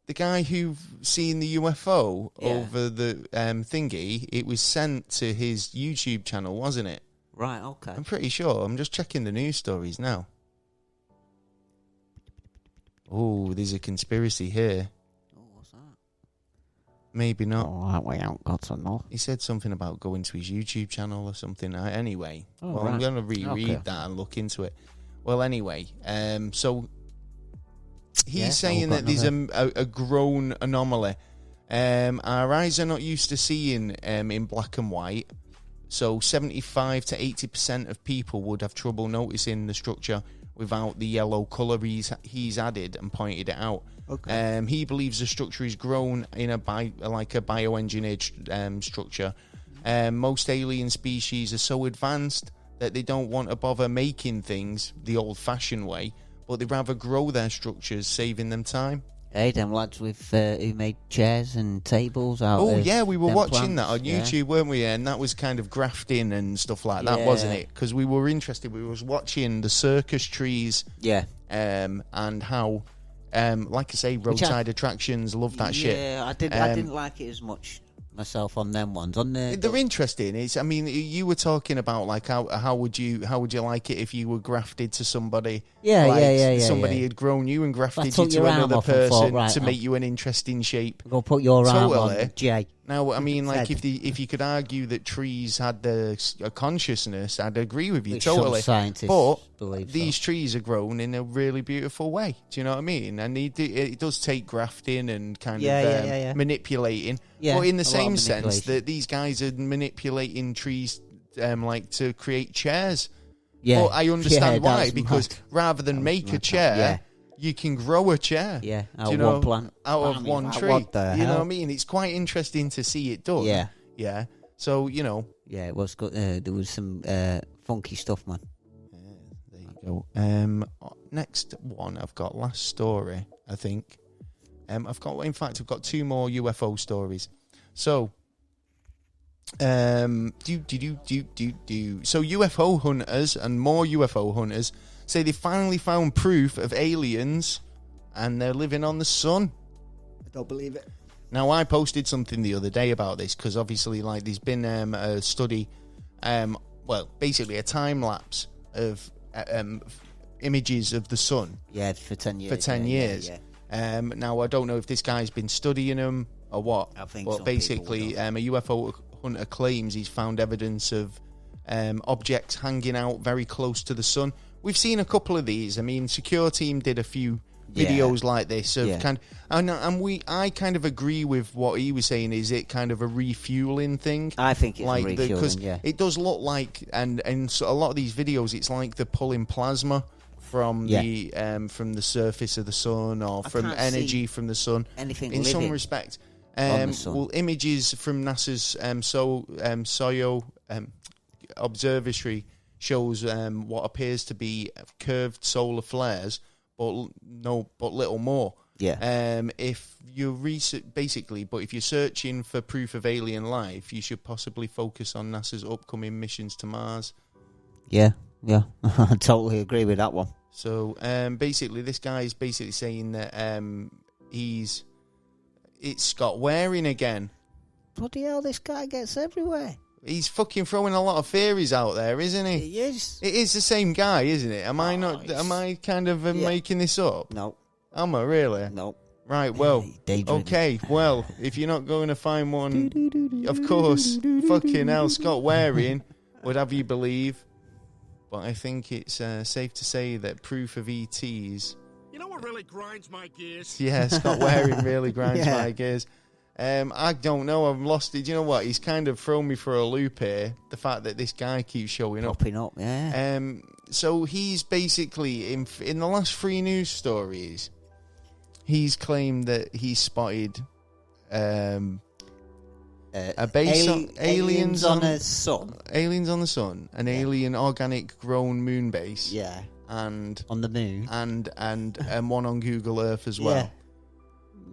the guy who seen the UFO over the thingy. It was sent to his YouTube channel, wasn't it? Right. Okay. I'm pretty sure. I'm just checking the news stories now. Oh, there's a conspiracy here. Maybe not. Oh, we haven't got to know. He said something about going to his YouTube channel or something. Anyway, I'm going to reread that and look into it. Well, anyway, so he's saying that there's a grown anomaly. Our eyes are not used to seeing in black and white, so 75 to 80% of people would have trouble noticing the structure without the yellow colour he's added and pointed it out. Okay. He believes the structure is grown in a bioengineered structure. Most alien species are so advanced that they don't want to bother making things the old-fashioned way, but they rather grow their structures, saving them time. Hey, them lads who made chairs and tables out. Oh yeah, we were watching that on YouTube, weren't we? And that was kind of grafting and stuff like that, wasn't it? Because we were interested. We was watching the circus trees. Yeah. And how, like I say, roadside attractions. Love that shit. Yeah, I didn't like it as much. myself on them ones. They're interesting. I mean, you were talking about like how would you like it if you were grafted to somebody? Somebody had grown you and grafted you to another person to make you an interesting shape. Go put your arm on Jay. Now, I mean, like if you could argue that trees had a consciousness, I'd agree with you totally. Scientists but believe these trees are grown in a really beautiful way. Do you know what I mean? And it does take grafting and kind of manipulating. Yeah, but in the same sense that these guys are manipulating trees, like to create chairs. Yeah, but I understand why, because rather than make a chair. You can grow a chair. Yeah, out of one plant. Out of one tree. What the hell? You know what I mean? It's quite interesting to see it done. Yeah. Yeah. So, you know. Yeah, it was good. There was some funky stuff, man. There you go. Next one, I've got last story, I think. I've got 2 more UFO stories. So, So UFO hunters and more UFO hunters say they finally found proof of aliens and they're living on the sun. I don't believe it. Now, I posted something the other day about this because obviously, like, there's been a study, basically a time lapse of images of the sun. Yeah, for 10 years. For 10 years. Yeah. Now, I don't know if this guy's been studying them or what. I think but basically, a UFO hunter claims he's found evidence of objects hanging out very close to the sun. We've seen a couple of these. I mean, Secure Team did a few videos like this of I kind of agree with what he was saying. Is it kind of a refueling thing? I think it's like refueling, because it does look like, and so a lot of these videos, it's like they're pulling plasma from the surface of the sun or from energy from the sun. Anything in living some respect. Images from NASA's Soyo observatory shows what appears to be curved solar flares, but little more. Yeah. If you're if you're searching for proof of alien life, you should possibly focus on NASA's upcoming missions to Mars. Yeah. I totally agree with that one. So basically, this guy is basically saying that it's Scott Waring again. Bloody hell, this guy gets everywhere. He's fucking throwing a lot of theories out there, isn't he? He is. It is the same guy, isn't it? Am I kind of making this up? No. Am I really? No. Right, well, okay, well, if you're not going to find one, of course, fucking hell, Scott Waring would have you believe. But I think it's safe to say that proof of ETs... You know what really grinds my gears? Yeah, Scott Waring really grinds my gears. I don't know. I've lost it. Do you know what? He's kind of thrown me for a loop here. The fact that this guy keeps showing up. Popping up, yeah. So he's basically, in the last 3 news stories, he's claimed that he spotted a base aliens on the sun. Aliens on the sun. An alien organic grown moon base. Yeah. And on the moon. And one on Google Earth as well. Yeah.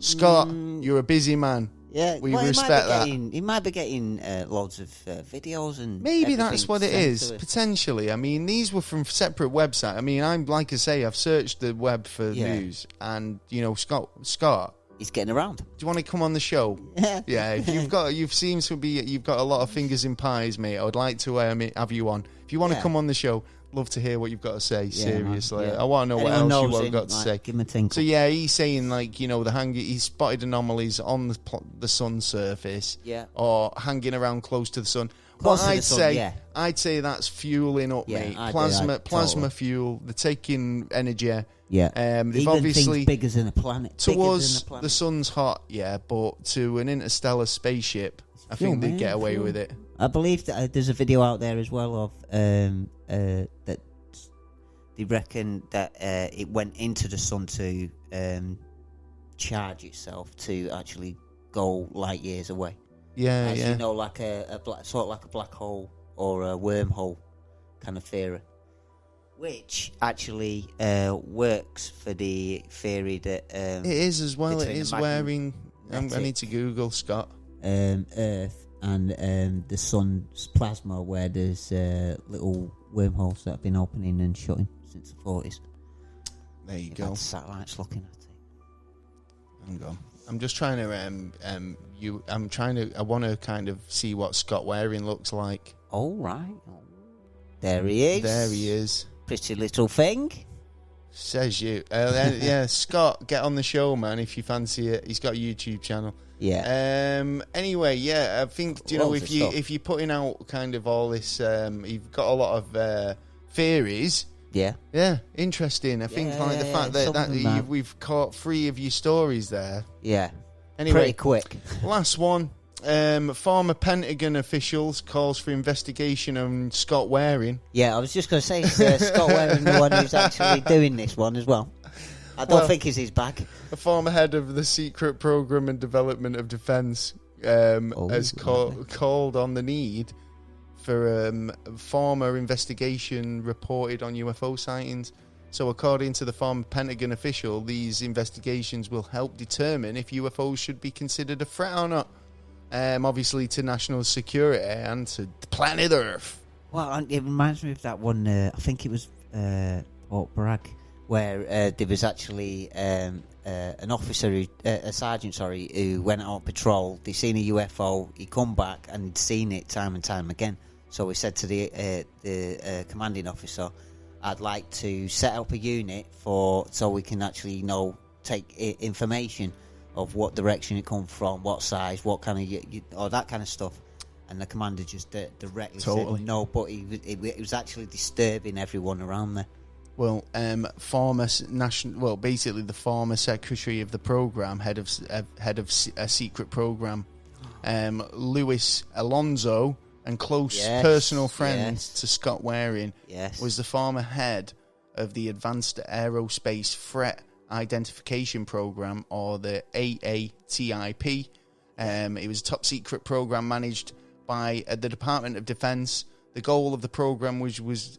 Scott, you're a busy man. Yeah, we respect that. He might be getting loads of videos and maybe that's what it is. Potentially, I mean, these were from separate websites. I mean, I've searched the web for news, and you know, Scott, he's getting around. Do you want to come on the show? Yeah. If you've got a lot of fingers in pies, mate. I would like to have you on. If you want to come on the show. Love to hear what you've got to say. Seriously, I want to know what else you've got to say. Give him a tinkle. So yeah, he's saying like he's spotted anomalies on the sun's surface, or hanging around close to the sun. I'd say that's fueling up, mate. Plasma fuel. They're taking energy. Yeah, they've even obviously things bigger than a planet. To us, the sun's hot, but to an interstellar spaceship, I think they'd get away with it. I believe that there's a video out there as well of that they reckon that it went into the sun to charge itself to actually go light years away. Yeah, you know, like sort of like a black hole or a wormhole kind of theory, which actually works for the theory that it is as well. It is wearing. I need to Google Scott. Earth and the sun's plasma, where there's little wormholes that have been opening and shutting since the 40s. There you go. Satellites looking at it. Hang on. I'm just trying to I want to kind of see what Scott Waring looks like. All right. There he is. There he is. Pretty little thing. Says you. Yeah, Scott, get on the show, man, if you fancy it. He's got a YouTube channel. Yeah. Anyway, yeah, I think, if you're putting out kind of all this, you've got a lot of theories. Yeah. Yeah, interesting. I think the fact that we've caught 3 of your stories there. Yeah. Anyway, pretty quick. Last one. Former Pentagon officials calls for investigation on Scott Waring. Yeah, I was just going to say Scott Waring, the one who's actually doing this one as well. I don't think it's his bag. A former head of the Secret Program and Development of Defense has called on the need for former investigation reported on UFO sightings. So according to the former Pentagon official, these investigations will help determine if UFOs should be considered a threat or not. Obviously to national security and to planet Earth. Well, it reminds me of that one, I think it was Port Bragg, where there was actually an officer, a sergeant, who went on patrol. They seen a UFO, he come back and he'd seen it time and time again. So he said to the commanding officer, I'd like to set up a unit so we can actually take information of what direction it comes from, what size, what kind of or that kind of stuff. And the commander just directly said no, but it was actually disturbing everyone around there. Well, basically the former secretary of the program, head of a secret program, Luis Alonso, and close personal friend to Scott Waring, was the former head of the Advanced Aerospace Threat Identification Program, or the AATIP. It was a top secret program managed by the Department of Defense. The goal of the program was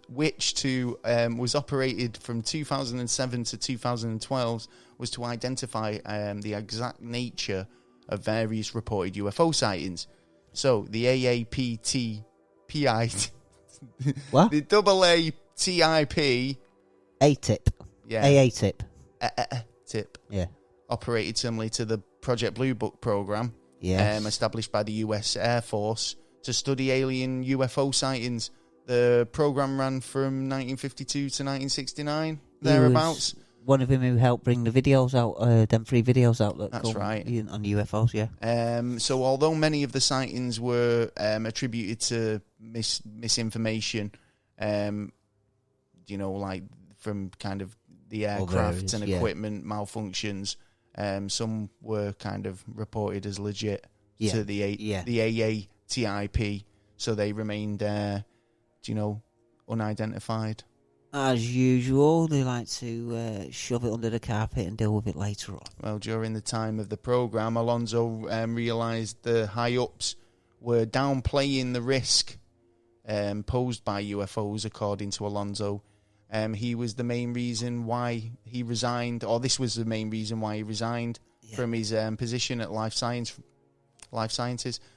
operated from 2007 to 2012 was to identify the exact nature of various reported UFO sightings. So the AATIP, what? The AATIP, ATIP, yeah, AATIP, tip, yeah, operated similarly to the Project Blue Book program, established by the U.S. Air Force to study alien UFO sightings. The program ran from 1952 to 1969, thereabouts. One of them who helped bring the videos out, them 3 videos out. That's right. On UFOs, yeah. So although many of the sightings were attributed to misinformation, like from kind of the aircraft and equipment malfunctions, some were kind of reported as legit to the AATIP, so they remained, unidentified. As usual, they like to shove it under the carpet and deal with it later on. Well, during the time of the program, Alonso realised the high-ups were downplaying the risk posed by UFOs, according to Alonso. He was the main reason why he resigned, or this was the main reason why he resigned from his position at Life Sciences.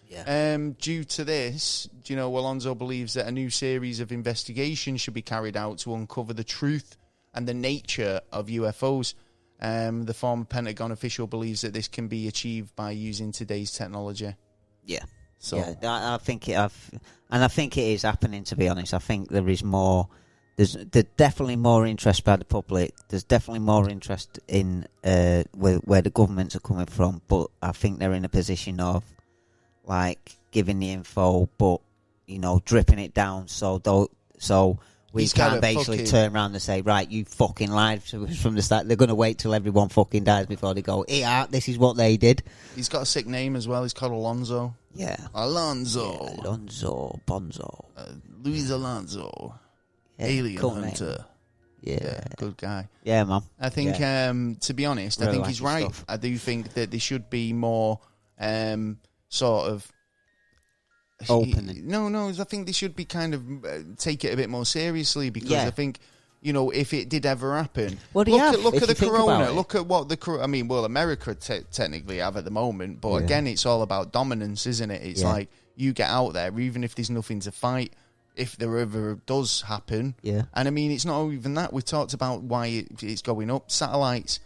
Yeah. Due to this, Alonso believes that a new series of investigations should be carried out to uncover the truth and the nature of UFOs. The former Pentagon official believes that this can be achieved by using today's technology. Yeah. So I think it is happening, to be honest. I think there is more. There's definitely more interest by the public. There's definitely more interest in where the governments are coming from. But I think they're in a position of giving the info, but dripping it down. So we can basically turn around and say, right, you fucking lied to us from the start. They're going to wait till everyone fucking dies before they go, yeah, this is what they did. He's got a sick name as well. He's called Alonso. Yeah, Alonso. Yeah, Alonso Bonzo. Luis Alonso. Yeah, Alien cool hunter. Yeah, good guy. Yeah, man. I think, to be honest, I think he's right. Stuff. I do think that there should be more sort of opening. No, I think they should be kind of take it a bit more seriously, because I think, if it did ever happen, look at the corona. Look at what America technically have at the moment, but again, it's all about dominance, isn't it? It's like you get out there, even if there's nothing to fight. If there ever does happen, and it's not even that. We talked about why it's going up. Satellites,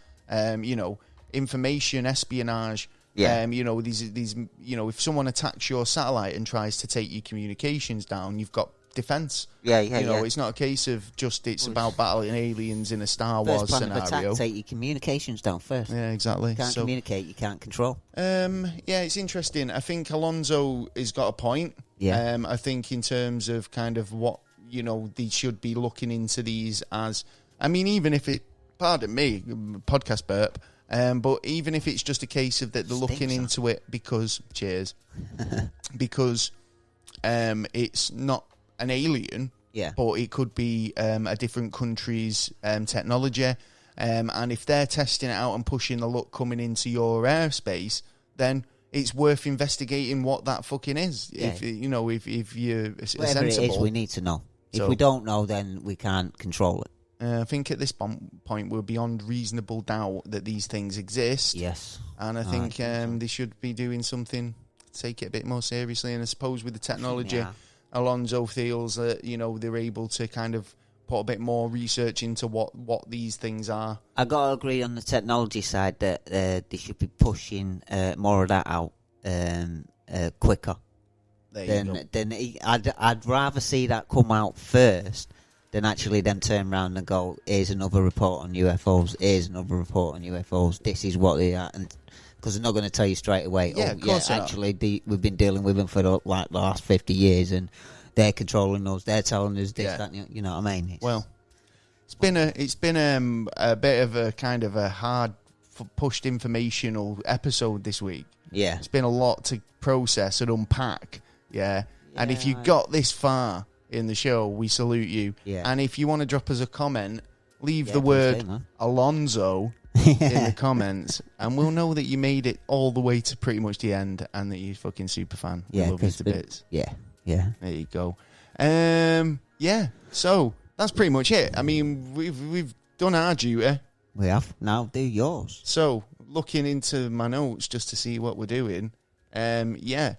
information, espionage. Yeah. These if someone attacks your satellite and tries to take your communications down, you've got defense. It's not a case of just it's about battling aliens in a Star Wars plan scenario. Of attack, take your communications down first. Yeah, exactly. You can't communicate, you can't control. It's interesting. I think Alonso has got a point. Yeah. I think in terms of kind of what they should be looking into these as. I mean, even if it, pardon me, podcast burp. But even if it's just a case of that they're looking into it because because it's not an alien, but it could be a different country's technology, and if they're testing it out and pushing the luck coming into your airspace, then it's worth investigating what that fucking is. Yeah. If you're whatever sensible, it is, we need to know. If we don't know, then we can't control it. I think at this point we're beyond reasonable doubt that these things exist. Yes. And I think they should be doing something to take it a bit more seriously. And I suppose with the technology, Alonso feels that, they're able to kind of put a bit more research into what these things are. I got to agree on the technology side that they should be pushing more of that out quicker. I'd rather see that come out first than actually them turn around and go, here's another report on UFOs, here's another report on UFOs, this is what they are. And because they're not going to tell you straight away, actually, we've been dealing with them for the last 50 years and they're controlling us, they're telling us this, that, you know what I mean? It's been a bit of a kind of a hard pushed informational episode this week. Yeah. It's been a lot to process and unpack, and if you got this far in the show, we salute you. Yeah. And if you want to drop us a comment, leave the word Alonso in the comments, and we'll know that you made it all the way to pretty much the end, and that you're fucking super fan. Yeah, love you to bits. Yeah. There you go. So that's pretty much it. I mean, we've done our duty. We have. Now do yours. So looking into my notes just to see what we're doing. Outro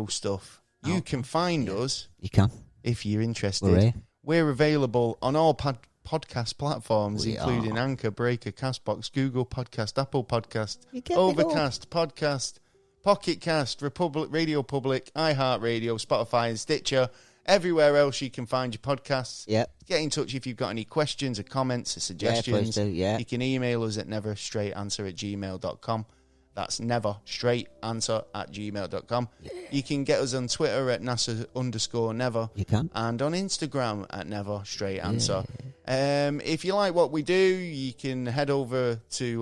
stuff. You can find us. You can. If you're interested. We're available on all podcast platforms, including Anchor, Breaker, Castbox, Google Podcast, Apple Podcast, Overcast, Podcast, Pocket Cast, Radio Public, iHeartRadio, Spotify, and Stitcher. Everywhere else you can find your podcasts. Yep. Get in touch if you've got any questions or comments or suggestions. Yeah, please do, yeah. You can email us at neverstraightanswer@gmail.com. That's neverstraightanswer@gmail.com. Yeah. You can get us on Twitter at NASA_never. You can. And on Instagram at neverstraightanswer. If you like what we do, you can head over to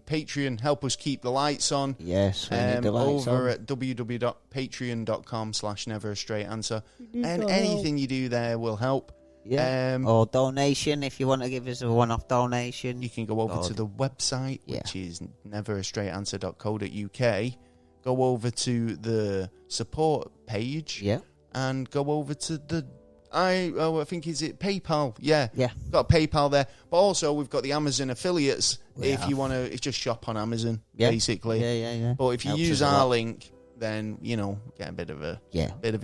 Patreon. Help us keep the lights on. Yes, we need the lights over on. at www.patreon.com/neverstraightanswer. And anything you do there will help. Yeah. Or donation, if you want to give us a one-off donation. You can go over to the website, which is neverastraightanswer.co.uk. Go over to the support page. And go over to the I think is it PayPal? Yeah. Got PayPal there. But also we've got the Amazon affiliates if you want to. It's just shop on Amazon basically. Yeah. But if you use our link, then get a bit of a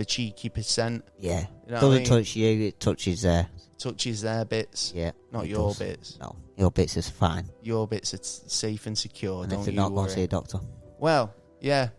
cheeky percent. Yeah. You know doesn't touch you, it touches touches their bits. Yeah. Not your bits. No. Your bits is fine. Your bits are safe and secure. And don't if you're you not, worry. go see a doctor. Well, yeah.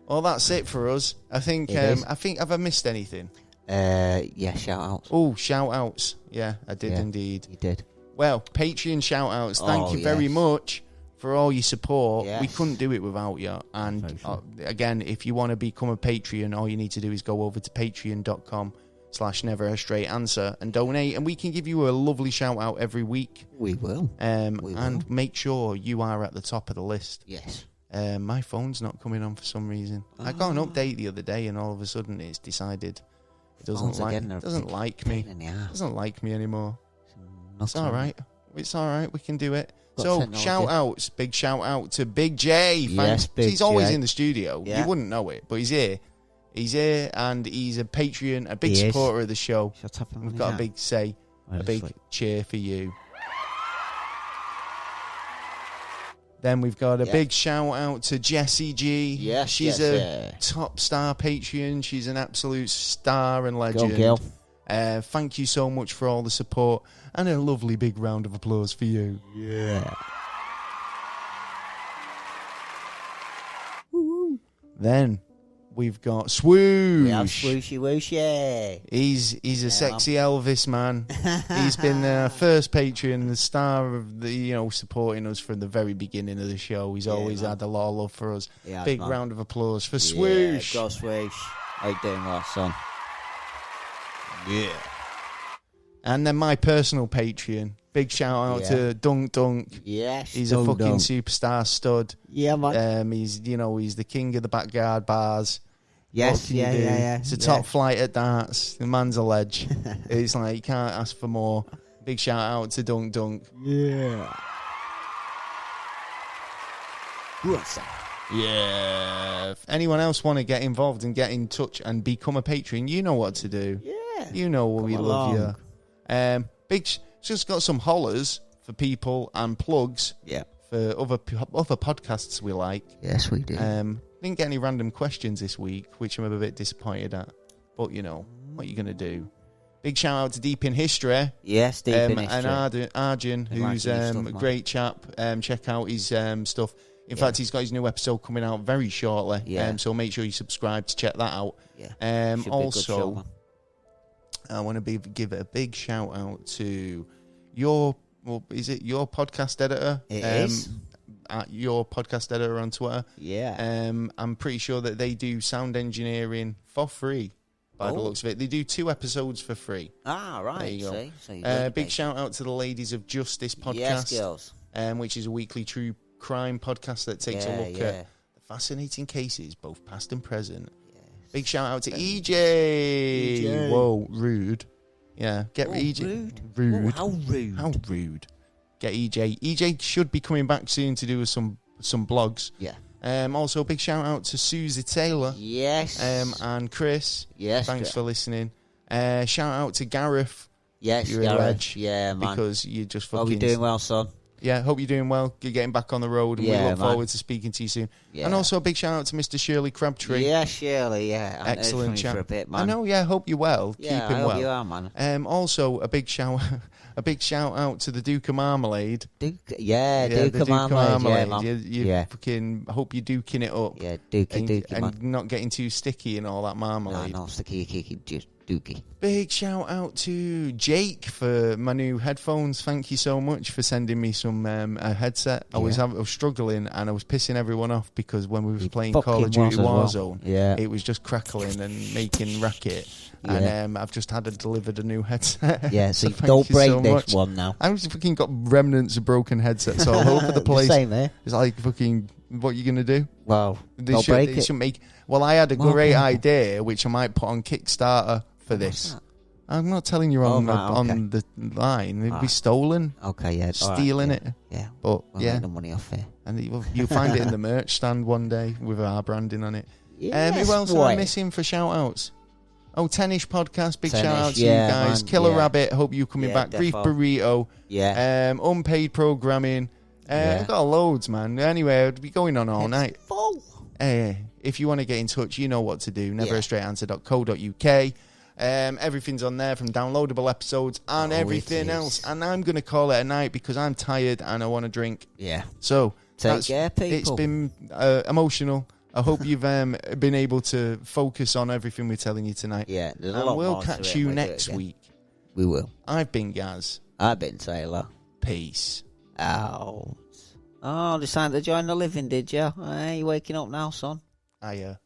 Well, that's it for us. I think. Have I missed anything? Shout outs. Oh, shout outs. Yeah, I did indeed. You did. Well, Patreon shout outs. Thank you very much for all your support. Yes. We couldn't do it without you. And again, if you want to become a Patreon, all you need to do is go over to patreon.com/neverstraightanswer and donate, and we can give you a lovely shout out every week. We will. And make sure you are at the top of the list. Yes. My phone's not coming on for some reason. I got an update the other day, and all of a sudden it's decided it doesn't like me. It doesn't like me anymore. It's all right. It's all right. We can do it. So shout outs. Big shout out to Big J. Yes, Big J. He's always in the studio. Yeah. You wouldn't know it, but he's here. He's here, and he's a Patreon, a big supporter of the show. We've got a big say, a big cheer for you. Then we've got a big shout out to Jessie G. Yes, she's a top star Patreon. She's an absolute star and legend. Go, girl. Thank you so much for all the support, and a lovely big round of applause for you. Yeah. Then we've got Swoosh. We have Swooshy Wooshy. He's a sexy Elvis man. He's been the first Patreon, the star of the, supporting us from the very beginning of the show. He's always had a lot of love for us. Big round of applause for Swoosh. Yeah, go Swoosh. How you doing, well, son? Yeah. And then my personal Patreon. Big shout out to Dunk Dunk. Yes, he's a fucking superstar stud. Yeah, man. He's the king of the backyard bars. Yes, yeah. He's a top flight at darts. The man's a ledge. It's like you can't ask for more. Big shout out to Dunk Dunk. Yeah. Yeah. If anyone else want to get involved and get in touch and become a patron, you know what to do. Yeah. You know we love you. Just got some hollers for people and plugs. Yeah. For other podcasts we like. Yes, we do. Didn't get any random questions this week, which I'm a bit disappointed at. But what are you going to do? Big shout out to Deep in History. Yes, Deep in History. And Arjun, who's a great chap. Check out his stuff. In fact, he's got his new episode coming out very shortly. Yeah. So make sure you subscribe to check that out. Yeah. Also, I want to give a big shout out to your podcast editor? It is. At your podcast editor on Twitter. Yeah. I'm pretty sure that they do sound engineering for free. By the looks of it, they do 2 episodes for free. Ah, right. There you go. Big shout out to the Ladies of Justice podcast. Yes, girls. Which is a weekly true crime podcast that takes a look at the fascinating cases, both past and present. Yes. Big shout out to EJ. Whoa, rude. Yeah, get EJ. Rude. How rude. How rude. Get EJ. EJ should be coming back soon to do some blogs. Yeah. Also, a big shout out to Susie Taylor. Yes. And Chris. Yes. Thanks for listening. Shout out to Gareth. Yes, you're Gareth. A ledge. Yeah, man. Because you just fucking... Hope you're doing well, son. Yeah, hope you're doing well. You're getting back on the road, and we look forward to speaking to you soon. Yeah. And also a big shout out to Mr. Shirley Crabtree. Yeah, Shirley, yeah. Excellent chat. For a bit, man. I know, yeah, hope you're well. Yeah, Keep him I hope well. you are, man. Also a big shout out to the Duke of Marmalade. Duke of Marmalade. Yeah, you fucking hope you're duking it up. Yeah, Dukey, and man. not getting too sticky and all that marmalade. No, not sticky, just Dukey. Big shout out to Jake for my new headphones. Thank you so much for sending me some a headset. I was struggling and I was pissing everyone off because when we were playing Call of Duty Warzone, it was just crackling and making racket. Yeah. And I've just delivered a new headset. Yeah, so don't break this one now. I've just fucking got remnants of broken headsets all over the place. Same there. It's like fucking, what are you going to do? Well, don't break it. Well, I had a great idea, which I might put on Kickstarter for this. I'm not telling you on the line. It'd be stolen. Okay, yeah. Stealing it. Yeah. But, we'll make the money off here. And you'll find it in the merch stand one day with our branding on it. Yes, who else am I missing for shout-outs? Oh, Tennish Podcast. Big shout-out to you guys. Man, Killer Rabbit. Hope you're coming back. Brief Burrito. Yeah. Unpaid Programming. I've got loads, man. Anyway, I'd be going on all night. Full. If you want to get in touch, you know what to do. neverastraightanswer.co.uk. Everything's on there, from downloadable episodes and everything else. And I'm going to call it a night because I'm tired and I want to drink. Yeah. So take care, people. It's been emotional. I hope you've been able to focus on everything we're telling you tonight. Yeah. And we'll catch you next week. We will. I've been Gaz. I've been Taylor. Peace. Out. Oh, decided to join the living, did you? Hey, you waking up now, son? Hiya.